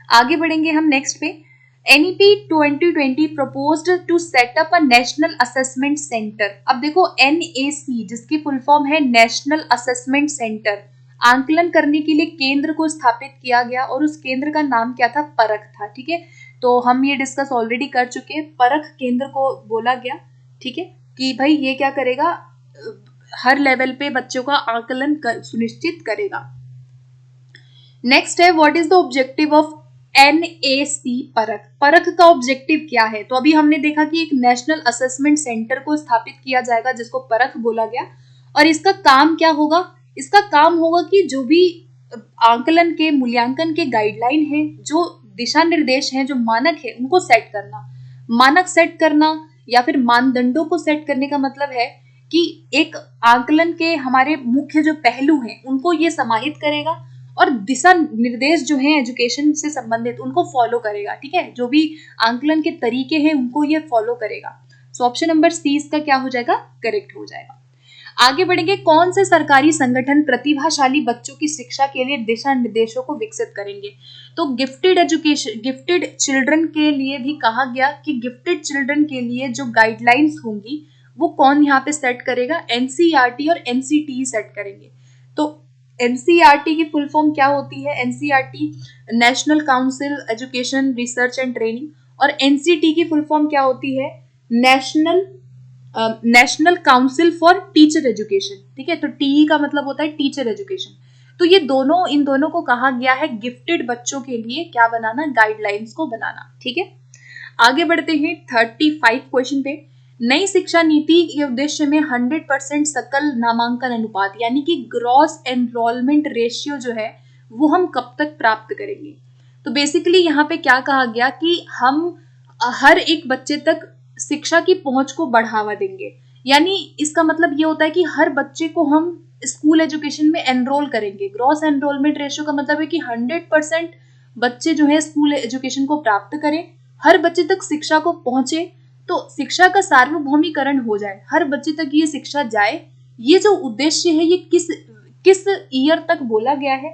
आगे बढ़ेंगे हम नेक्स्ट पे। NEP 2020 proposed to set up a national assessment center। अब देखो NAC जिसकी फुल फॉर्म है नेशनल असेसमेंट सेंटर, आंकलन करने के लिए केंद्र को स्थापित किया गया और उस केंद्र का नाम क्या था, परख था, ठीक है। तो हम ये डिस्कस ऑलरेडी कर चुके हैं, परख केंद्र को बोला गया, ठीक है, कि भाई ये क्या करेगा, हर लेवल पे बच्चों का आंकलन सुनिश्चित करेगा। नेक्स्ट है what is the objective of NAC परख। परख का ऑब्जेक्टिव क्या है। तो अभी हमने देखा कि एक नेशनल असेसमेंट सेंटर को स्थापित किया जाएगा जिसको परख बोला गया, और इसका काम क्या होगा, इसका काम होगा कि जो भी आंकलन के मूल्यांकन के गाइडलाइन है, जो दिशा निर्देश हैं, जो मानक है, उनको सेट करना। मानक सेट करना या फिर मानदंडों को सेट करने का मतलब है कि एक आंकलन के हमारे मुख्य जो पहलू हैं उनको ये समाहित करेगा और दिशा निर्देश जो हैं एजुकेशन से संबंधित उनको फॉलो करेगा, ठीक है। जो भी आंकलन के तरीके हैं उनको ये फॉलो करेगा। सो ऑप्शन नंबर सी इसका क्या हो जाएगा, करेक्ट हो जाएगा। आगे बढ़ेंगे, कौन से सरकारी संगठन प्रतिभाशाली बच्चों की शिक्षा के लिए दिशा निर्देशों को विकसित करेंगे? तो गिफ्टेड चिल्ड्रन के लिए भी कहा गया कि गिफ्टेड चिल्ड्रन के लिए जो गाइडलाइंस होंगी वो कौन यहाँ पे सेट करेगा? एनसीईआरटी और एनसीटीई सेट करेंगे। तो एनसीईआरटी की फुल फॉर्म क्या होती है? NCERT national council education research and training, और एनसीटी की फुल फॉर्म क्या होती है? National council for teacher education. ठीक है, तो टीई का मतलब होता है टीचर एजुकेशन। तो ये दोनों, इन दोनों को कहा गया है गिफ्टेड बच्चों के लिए क्या बनाना? गाइडलाइंस को बनाना। ठीक है, आगे बढ़ते हैं 35 क्वेश्चन पे। नई शिक्षा नीति के उद्देश्य में 100% सकल नामांकन अनुपात यानी कि ग्रॉस एनरोलमेंट रेशियो जो है वो हम कब तक प्राप्त करेंगे? तो बेसिकली यहाँ पे क्या कहा गया कि हम हर एक बच्चे तक शिक्षा की पहुंच को बढ़ावा देंगे। यानी इसका मतलब ये होता है कि हर बच्चे को हम स्कूल एजुकेशन में एनरोल करेंगे। ग्रॉस एनरोलमेंट रेशियो का मतलब है कि 100% बच्चे जो है स्कूल एजुकेशन को प्राप्त करें, हर बच्चे तक शिक्षा को पहुंचे, तो शिक्षा का सार्वभौमिकरण हो जाए, हर बच्चे तक ये शिक्षा जाए। ये जो उद्देश्य है ये किस ईयर तक बोला गया है?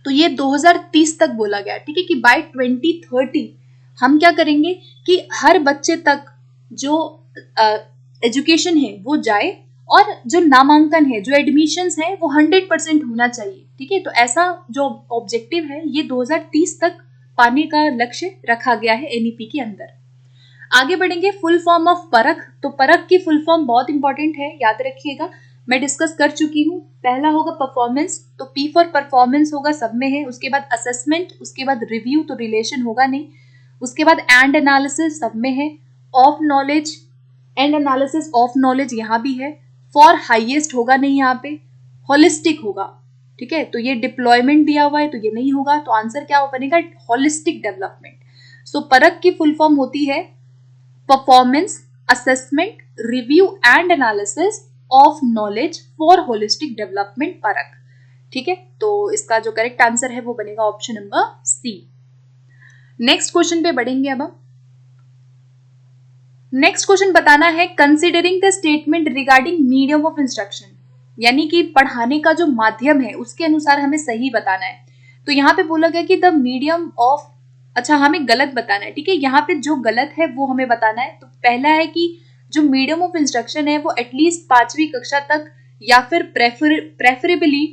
तो ये 2030 तक बोला गया है। ठीक है, कि बाय 2030 हम क्या करेंगे कि हर बच्चे तक जो एजुकेशन है वो जाए और जो नामांकन है, जो एडमिशंस है वो 100% होना चाहिए। ठीक है, तो ऐसा जो ऑब्जेक्टिव है ये 2030 तक पाने का लक्ष्य रखा गया है एनईपी के अंदर। आगे बढ़ेंगे, फुल फॉर्म ऑफ परख। तो परख की फुल फॉर्म बहुत इंपॉर्टेंट है, याद रखिएगा, मैं डिस्कस कर चुकी हूँ। पहला होगा परफॉर्मेंस, तो पी फॉर परफॉर्मेंस होगा, सब में है। उसके बाद असेसमेंट, उसके बाद रिव्यू, तो रिलेशन होगा नहीं। उसके बाद एंड एनालिसिस, सब में है। Of knowledge, and analysis of knowledge यहाँ भी है। फॉर हाईएस्ट होगा नहीं यहाँ पे, होलिस्टिक होगा। ठीक है, तो ये डिप्लॉयमेंट दिया हुआ है तो ये नहीं होगा, तो आंसर क्या बनेगा? Holistic development. सो परख की फुल फॉर्म होती है performance, assessment, review and analysis of knowledge for holistic development, परख। ठीक है, तो इसका जो करेक्ट आंसर है वो बनेगा option number C. Next question पे बढ़ेंगे अब हम। नेक्स्ट क्वेश्चन बताना है, considering the statement regarding medium of instruction, यानी कि पढ़ाने का जो माध्यम है उसके अनुसार हमें सही बताना है। तो यहाँ पे बोला गया कि द मीडियम ऑफ, अच्छा हमें गलत बताना है। ठीक है, यहाँ पे जो गलत है वो हमें बताना है। तो पहला है कि जो मीडियम ऑफ इंस्ट्रक्शन है वो एटलीस्ट 5वीं कक्षा तक या फिर प्रेफरेबली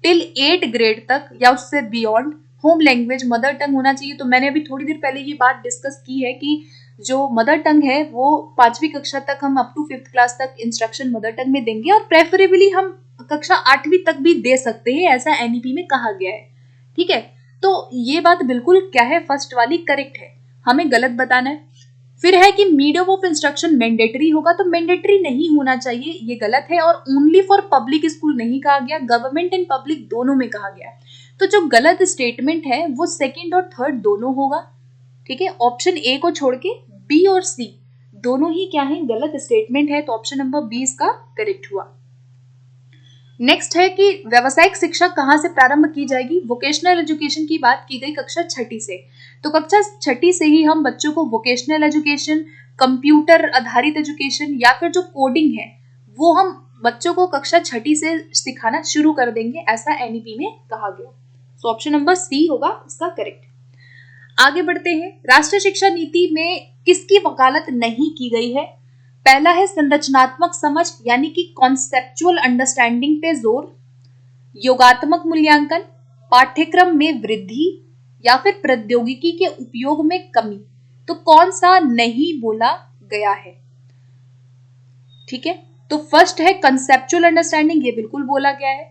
टिल 8 ग्रेड तक या उससे beyond home language mother tongue होना चाहिए। तो मैंने अभी थोड़ी देर पहले ये बात डिस्कस की है कि जो मदर टंग है वो 5वीं कक्षा तक हम अप टू 5th क्लास तक इंस्ट्रक्शन मदर टंग में देंगे, और प्रेफरेबली हम कक्षा 8वीं तक भी दे सकते हैं, ऐसा एनईपी में कहा गया है। ठीक है, तो ये बात बिल्कुल क्या है, फर्स्ट वाली करेक्ट है, हमें गलत बताना है। फिर है कि मीडियम ऑफ इंस्ट्रक्शन मैंडेटरी होगा, तो मैंडेटरी नहीं होना चाहिए, ये गलत है। और ओनली फॉर पब्लिक स्कूल नहीं कहा गया, गवर्नमेंट एंड पब्लिक दोनों में कहा गया। तो जो गलत स्टेटमेंट है वो सेकंड और थर्ड दोनों होगा। ठीक है, ऑप्शन ए को छोड़ के बी और सी दोनों ही क्या है, गलत स्टेटमेंट है। तो ऑप्शन नंबर बी इसका करेक्ट हुआ। नेक्स्ट है कि व्यावसायिक शिक्षा कहाँ से प्रारंभ की जाएगी? वोकेशनल एजुकेशन की बात की गई कक्षा 6ठी से, तो कक्षा 6ठी से ही हम बच्चों को वोकेशनल एजुकेशन, कंप्यूटर आधारित एजुकेशन या फिर जो कोडिंग है वो हम बच्चों को कक्षा 6ठी से सिखाना शुरू कर देंगे, ऐसा एनईपी में कहा गया। सो ऑप्शन नंबर सी होगा इसका करेक्ट। आगे बढ़ते हैं, राष्ट्रीय शिक्षा नीति में किसकी वकालत नहीं की गई है? पहला है संरचनात्मक समझ यानी कि कॉन्सेप्चुअल अंडरस्टैंडिंग पे जोर, योगात्मक मूल्यांकन, पाठ्यक्रम में वृद्धि या फिर प्रौद्योगिकी के उपयोग में कमी। तो कौन सा नहीं बोला गया है? ठीक है, तो फर्स्ट है कंसेप्चुअल अंडरस्टैंडिंग, ये बिल्कुल बोला गया है।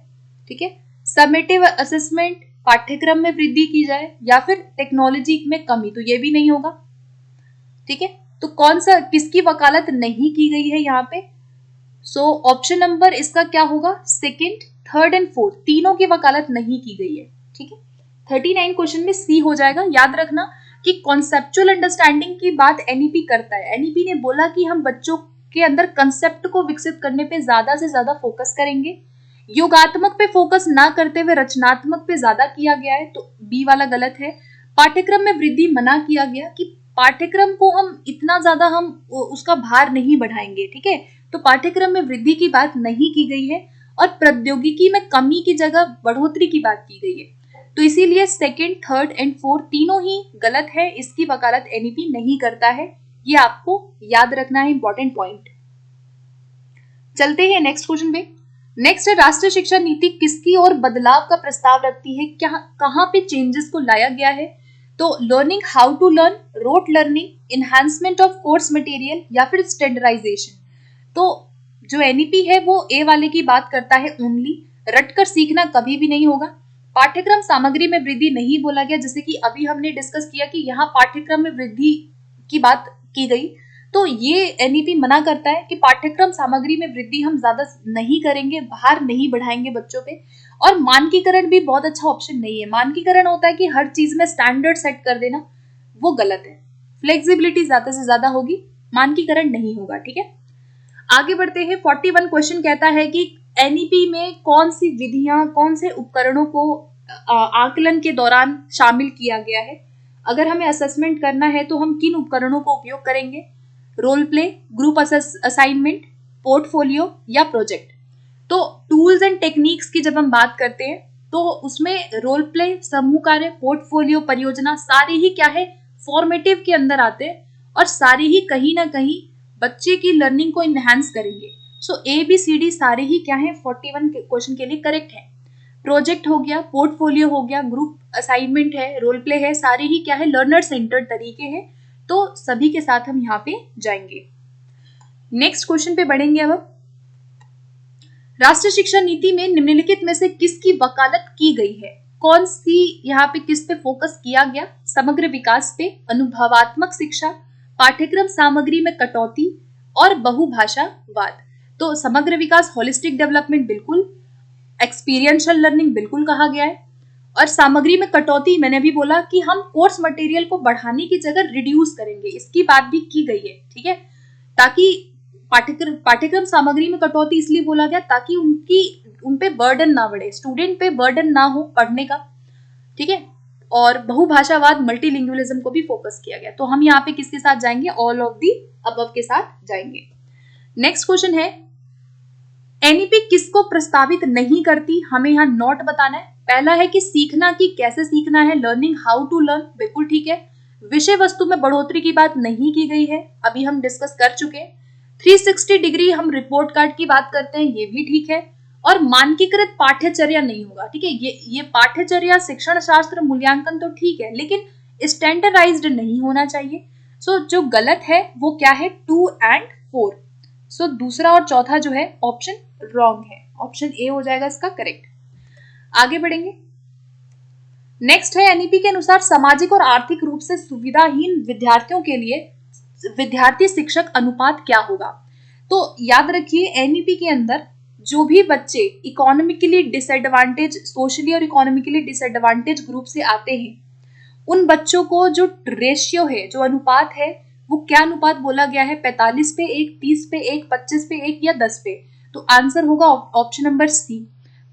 ठीक है, समेटिव असेसमेंट, पाठ्यक्रम में वृद्धि की जाए या फिर टेक्नोलॉजी में कमी, तो ये भी नहीं होगा। ठीक है, तो कौन सा, किसकी वकालत नहीं की गई है यहाँ पे? सो ऑप्शन नंबर इसका क्या होगा? सेकंड, थर्ड एंड फोर्थ तीनों की वकालत नहीं की गई है। ठीक है, 39 क्वेश्चन में सी हो जाएगा। याद रखना कि कॉन्सेप्चुअल अंडरस्टैंडिंग की बात एनईपी करता है। एनईपी ने बोला कि हम बच्चों के अंदर कंसेप्ट को विकसित करने पे ज्यादा से ज्यादा फोकस करेंगे, योगात्मक पे फोकस ना करते हुए रचनात्मक पे ज्यादा किया गया है, तो बी वाला गलत है। पाठ्यक्रम में वृद्धि मना किया गया कि पाठ्यक्रम को हम इतना ज्यादा हम उसका भार नहीं बढ़ाएंगे। ठीक है, तो पाठ्यक्रम में वृद्धि की बात नहीं की गई है और प्रौद्योगिकी में कमी की जगह बढ़ोतरी की बात की गई है। तो इसीलिए सेकंड, थर्ड एंड फोर्थ तीनों ही गलत है, इसकी वकालत एनईपी नहीं करता है। ये आपको याद रखना है, इंपॉर्टेंट पॉइंट। चलते हैं नेक्स्ट क्वेश्चन पे। नेक्स्ट है, राष्ट्रीय शिक्षा नीति किसकी और बदलाव का प्रस्ताव रखती है, क्या कहां पे चेंजेस को लाया गया है? तो learning how to learn, rote learning, enhancement of course material या फिर स्टैंडर्डाइजेशन। तो जो एनईपी है वो ए वाले की बात करता है ओनली, रटकर सीखना कभी भी नहीं होगा। पाठ्यक्रम सामग्री में वृद्धि नहीं बोला गया, जैसे कि अभी हमने डिस्कस किया कि यहाँ पाठ्यक्रम में वृद्धि की बात की गई, तो ये एनईपी मना करता है कि पाठ्यक्रम सामग्री में वृद्धि हम ज्यादा नहीं करेंगे, भार नहीं बढ़ाएंगे बच्चों पे। और मानकीकरण भी बहुत अच्छा ऑप्शन नहीं है। मानकीकरण होता है कि हर चीज में स्टैंडर्ड सेट कर देना, वो गलत है। फ्लेक्सिबिलिटी ज्यादा से ज्यादा होगी, मानकीकरण नहीं होगा। ठीक है, आगे बढ़ते हैं। 41 क्वेश्चन कहता है कि एनईपी में कौन सी विधियां, कौन से उपकरणों को आकलन के दौरान शामिल किया गया है। अगर हमें असेसमेंट करना है तो हम किन उपकरणों को उपयोग करेंगे? Role play, group assignment, portfolio या प्रोजेक्ट। तो टूल्स एंड टेक्निक्स की जब हम बात करते हैं तो उसमें रोल प्ले, समूह कार्य, पोर्टफोलियो, परियोजना सारे ही क्या है, फॉर्मेटिव के अंदर आते हैं और सारे ही कहीं ना कहीं बच्चे की लर्निंग को इनहैंस करेंगे। सो ए बी सी डी सारे ही क्या है, 41 क्वेश्चन के लिए करेक्ट है। प्रोजेक्ट हो गया, पोर्टफोलियो हो गया, ग्रुप असाइनमेंट है, रोल प्ले है, सारे ही क्या है, लर्नर सेंटर्ड तरीके हैं। तो सभी के साथ हम यहाँ पे जाएंगे। नेक्स्ट क्वेश्चन पे बढ़ेंगे अब। राष्ट्रीय शिक्षा नीति में निम्नलिखित में से किसकी वकालत की गई है? कौन सी यहाँ पे किस पे फोकस किया गया? समग्र विकास पे, अनुभवात्मक शिक्षा, पाठ्यक्रम सामग्री में कटौती और बहुभाषावाद। तो समग्र विकास, होलिस्टिक डेवलपमेंट बिल्कुल, एक्सपीरियंशियल लर्निंग बिल्कुल कहा गया है। और सामग्री में कटौती मैंने अभी बोला कि हम कोर्स मटेरियल को बढ़ाने की जगह रिड्यूस करेंगे, इसकी बात भी की गई है। ठीक है, ताकि पाठ्यक्रम सामग्री में कटौती इसलिए बोला गया ताकि उन पे बर्डन ना बढ़े, स्टूडेंट पे बर्डन ना हो पढ़ने का। ठीक है, और बहुभाषावाद, मल्टीलिंगुअलिज्म को भी फोकस किया गया। तो हम यहाँ पे किसके साथ जाएंगे? ऑल ऑफ दी अबव के साथ जाएंगे। नेक्स्ट क्वेश्चन है, एनईपी किसको प्रस्तावित नहीं करती? हमें यहाँ नोट बताना है। पहला है कि सीखना की कैसे सीखना है, लर्निंग हाउ टू लर्न, बिल्कुल ठीक है। विषय वस्तु में बढ़ोतरी की बात नहीं की गई है, अभी हम डिस्कस कर चुके हैं। 360 डिग्री हम रिपोर्ट कार्ड की बात करते हैं, ये भी ठीक है। और मानकीकृत पाठ्यचर्या नहीं होगा। ठीक है, ये पाठ्यचर्या, शिक्षण शास्त्र, मूल्यांकन तो ठीक है, लेकिन स्टैंडर्डाइज्ड नहीं होना चाहिए। सो जो गलत है वो क्या है? 2 and 4। सो दूसरा और चौथा जो है ऑप्शन रॉन्ग है, ऑप्शन ए हो जाएगा इसका करेक्ट। आगे बढ़ेंगे। नेक्स्ट है, एनईपी के अनुसार सामाजिक और आर्थिक रूप से सुविधाहीन विद्यार्थियों के लिए विद्यार्थी शिक्षक अनुपात क्या होगा? तो याद रखिए, एनईपी के अंदर जो भी बच्चे इकोनॉमिकली डिसएडवांटेज, सोशली और इकोनॉमिकली डिसएडवांटेज ग्रुप से आते हैं, उन बच्चों को जो रेशियो है, जो अनुपात है, वो क्या अनुपात बोला गया है? 45 पे 1, 30 पे 1, 25 पे 1 या 10 पे? तो आंसर होगा ऑप्शन नंबर सी,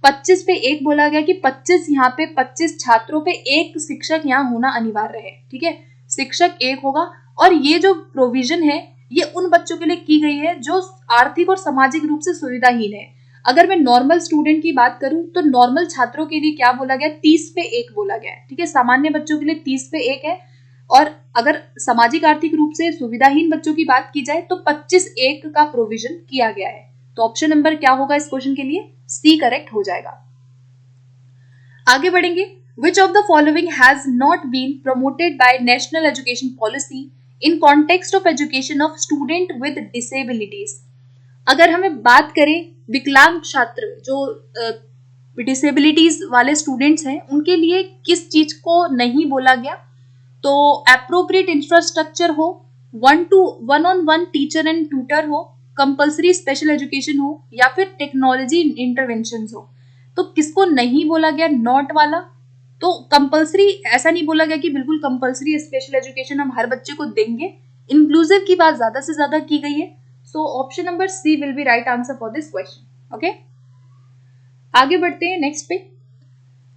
25 पे 1 बोला गया कि 25 यहाँ पे 25 छात्रों पे 1 शिक्षक यहाँ होना अनिवार्य है। ठीक है, शिक्षक 1 होगा। और ये जो प्रोविजन है ये उन बच्चों के लिए की गई है जो आर्थिक और सामाजिक रूप से सुविधाहीन है। अगर मैं नॉर्मल स्टूडेंट की बात करूं तो नॉर्मल छात्रों के लिए क्या बोला गया? 30 पे 1 बोला गया है। ठीक है, सामान्य बच्चों के लिए 30 पे 1 है। और अगर सामाजिक आर्थिक रूप से सुविधाहीन बच्चों की बात की जाए तो 25-1 का प्रोविजन किया गया है। तो ऑप्शन नंबर क्या होगा इस क्वेश्चन के लिए? सी करेक्ट हो जाएगा। आगे बढ़ेंगे। Which of the following has not been promoted by National Education Policy in context of education of student with disabilities? अगर हमें बात करें विकलांग छात्र, जो डिसेबिलिटीज वाले स्टूडेंट्स हैं, उनके लिए किस चीज को नहीं बोला गया? तो एप्रोप्रिएट इंफ्रास्ट्रक्चर हो, 1-on-1 टीचर एंड ट्यूटर हो, कंपल्सरी स्पेशल एजुकेशन हो या फिर टेक्नोलॉजी इंटरवेंशन हो। तो किसको नहीं बोला गया? नॉट वाला। तो कंपल्सरी ऐसा नहीं बोला गया कि बिल्कुल कंपल्सरी स्पेशल एजुकेशन हम हर बच्चे को देंगे, इंक्लूसिव की बात ज्यादा से ज्यादा की गई है। So option number C will be right answer for this question. Okay, आगे बढ़ते हैं नेक्स्ट पे।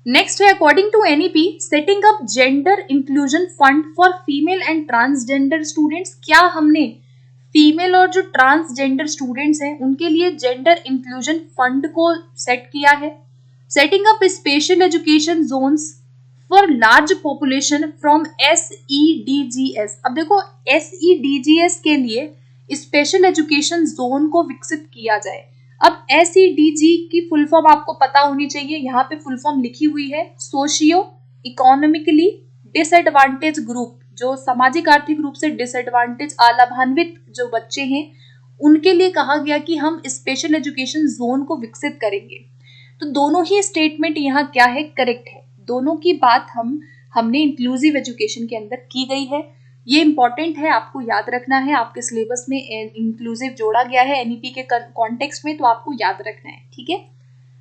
नेक्स्ट है, according to NEP setting up gender inclusion fund for female and transgender students. क्या हमने फीमेल और जो ट्रांसजेंडर स्टूडेंट्स हैं उनके लिए जेंडर इंक्लूजन फंड को सेट किया है। Setting up special education Jones for large population from SEDGS। अब देखो SEDGS के लिए स्पेशल एजुकेशन जोन को विकसित किया जाए। अब SEDG की फुल फॉर्म आपको पता होनी चाहिए, यहाँ पे फुल फॉर्म लिखी हुई है सोशियो इकोनॉमिकली डिसएडवांटेज ग्रुप, जो सामाजिक आर्थिक रूप से डिसएडवांटेज अलाभान्वित जो बच्चे हैं उनके लिए कहा गया कि हम स्पेशल एजुकेशन जोन को विकसित करेंगे। तो दोनों ही स्टेटमेंट यहाँ क्या है, करेक्ट है। दोनों की बात हमने इंक्लूसिव एजुकेशन के अंदर की गई है। ये इंपॉर्टेंट है, आपको याद रखना है। आपके सिलेबस में इंक्लूसिव जोड़ा गया है NEP के कॉन्टेक्स्ट में, तो आपको याद रखना है, ठीक है।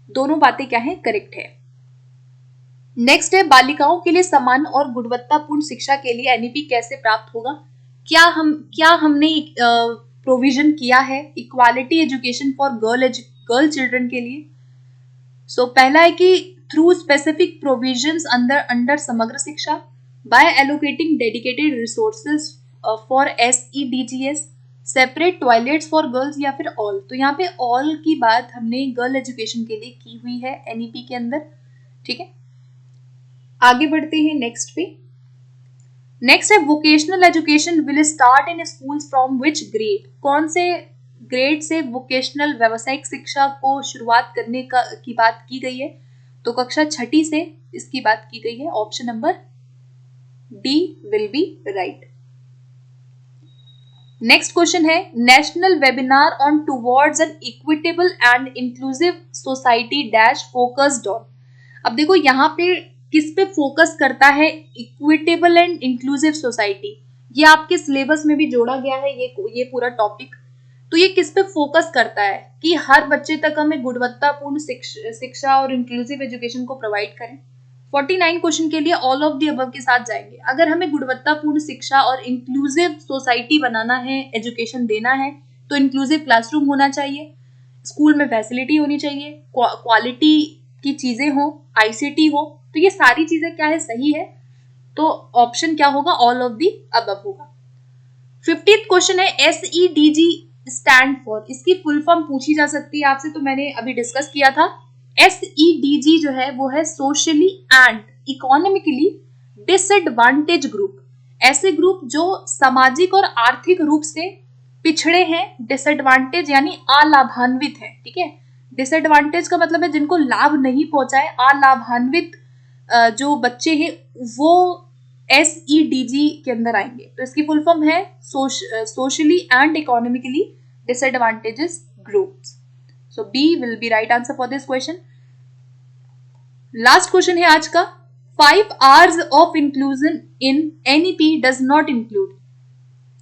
दोनों बातें क्या है, करेक्ट है। नेक्स्ट है बालिकाओं के लिए समान और गुणवत्तापूर्ण शिक्षा के लिए NEP कैसे प्राप्त होगा। क्या हमने प्रोविजन किया है equality education for girl children के लिए। सो पहला है कि through specific provisions under Samagra Shiksha, by allocating dedicated resources for SEDGS, separate toilets for girls, या फिर ऑल। तो यहाँ पे ऑल की बात हमने गर्ल एजुकेशन के लिए की हुई है NEP के अंदर, ठीक है। आगे बढ़ते हैं नेक्स्ट पे। नेक्स्ट है vocational education will start in schools from which grade. कौन से ग्रेड से वोकेशनल व्यावसायिक शिक्षा को शुरुआत करने की बात की गई है। तो कक्षा 6ठी से इसकी बात की गई है। Option number D will be right. Next question है national webinar on towards an equitable and inclusive society dash focused on. अब देखो यहाँ पे किस पे फोकस करता है, इक्विटेबल एंड इंक्लूसिव सोसाइटी। ये आपके सिलेबस में भी जोड़ा गया है ये पूरा टॉपिक। तो ये किस पे फोकस करता है कि हर बच्चे तक हमें गुणवत्तापूर्ण शिक्षा और इंक्लूसिव एजुकेशन को प्रोवाइड करें। 49 क्वेश्चन के लिए ऑल ऑफ दी अबव के साथ जाएंगे। अगर हमें गुणवत्तापूर्ण शिक्षा और इंक्लूसिव सोसाइटी बनाना है, एजुकेशन देना है, तो इंक्लूसिव क्लासरूम होना चाहिए, स्कूल में फैसिलिटी होनी चाहिए, क्वालिटी की चीजें हो, ICT हो। तो ये सारी चीजें क्या है, सही है। तो ऑप्शन क्या होगा, ऑल ऑफ दी अबव होगा। 50th क्वेश्चन है SEDG स्टैंड फॉर। इसकी फुल फॉर्म पूछी जा सकती है आपसे, तो मैंने अभी डिस्कस किया था। SEDG जो है वो है socially and economically disadvantage group. ऐसे ग्रुप जो सामाजिक और आर्थिक रूप से पिछड़े हैं, डिसएडवांटेज यानी अलाभान्वित है, ठीक है। डिसएडवांटेज का मतलब है जिनको लाभ नहीं पहुंचाए, अलाभान्वित जो बच्चे हैं वो SEDG के अंदर आएंगे। तो इसकी फुल फॉर्म है socially and economically disadvantages groups. So B will be right answer for this question. Last question है आज का, 5 hours of inclusion in NEP does not include.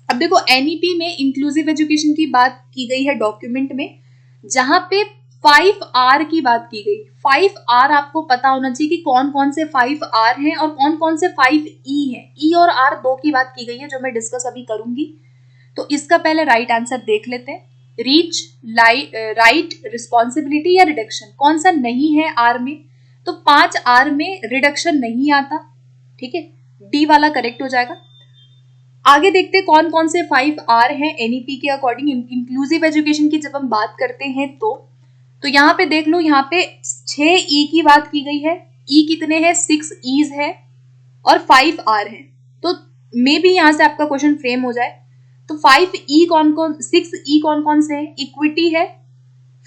अब देखो NEP में इंक्लूसिव एजुकेशन की बात की गई है डॉक्यूमेंट में, जहां पे 5R की बात की गई। 5R आपको पता होना चाहिए कि कौन कौन से 5R हैं और कौन कौन से 5E हैं। E और R दो की बात की गई है जो मैं डिस्कस अभी करूंगी। तो इसका पहले राइट आंसर देख लेते हैं। रीच, राइट, रिस्पॉन्सिबिलिटी या रिडक्शन, कौन सा नहीं है R में। तो 5R में रिडक्शन नहीं आता, ठीक है, D वाला करेक्ट हो जाएगा। आगे देखते हैं कौन कौन से 5R हैं NEP के अकॉर्डिंग इंक्लूसिव एजुकेशन की जब हम बात करते हैं तो यहाँ पे देख लो, यहाँ पे 6E की बात की गई है। E कितने हैं, 6 E's है और 5R है। तो मे बी यहाँ से आपका क्वेश्चन फ्रेम हो जाए। तो 6E कौन कौन से है, इक्विटी है,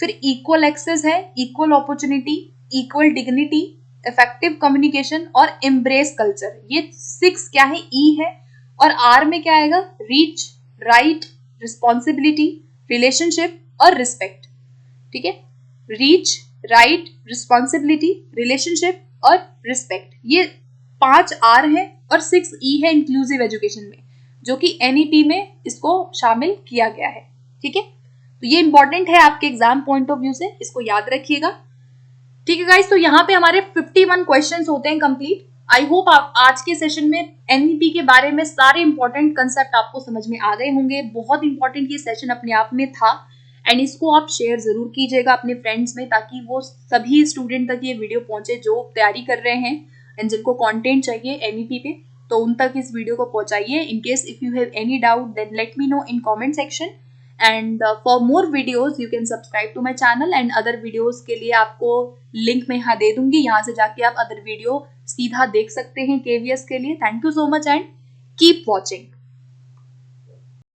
फिर इक्वल एक्सेस है, equal opportunity, equal dignity, effective communication और एम्ब्रेस कल्चर। ये 6 क्या है, E है। और R में क्या आएगा, रीच, राइट, रिस्पॉन्सिबिलिटी, रिलेशनशिप और रिस्पेक्ट, ठीक है। रीच, राइट, रिस्पॉन्सिबिलिटी, रिलेशनशिप और रिस्पेक्ट, ये 5R है और 6E है इंक्लूसिव एजुकेशन में, जो कि NEP में इसको शामिल किया गया है, ठीक है। तो ये इंपॉर्टेंट है आपके एग्जाम पॉइंट ऑफ व्यू से, इसको याद रखिएगा, ठीक है गाइस। तो यहाँ पे हमारे 51 क्वेश्चंस होते हैं कंप्लीट। आई होप आप आज के सेशन में NEP के बारे में सारे इंपॉर्टेंट कंसेप्ट आपको समझ में आ गए होंगे। बहुत इंपॉर्टेंट ये सेशन अपने आप में था एंड इसको आप शेयर जरूर कीजिएगा अपने फ्रेंड्स में, ताकि वो सभी स्टूडेंट तक ये वीडियो पहुंचे जो तैयारी कर रहे हैं एंड जिनको कंटेंट चाहिए NEP पे। तो उन तक इस वीडियो को पहुंचाइए. In case if you have any doubt then let me know in comment section. And for more videos you can subscribe to my channel. And other videos के लिए आपको लिंक मैं यहाँ दे दूंगी, यहाँ से जाके आप अदर वीडियो सीधा देख सकते हैं KVS के लिए. Thank you so much and keep watching.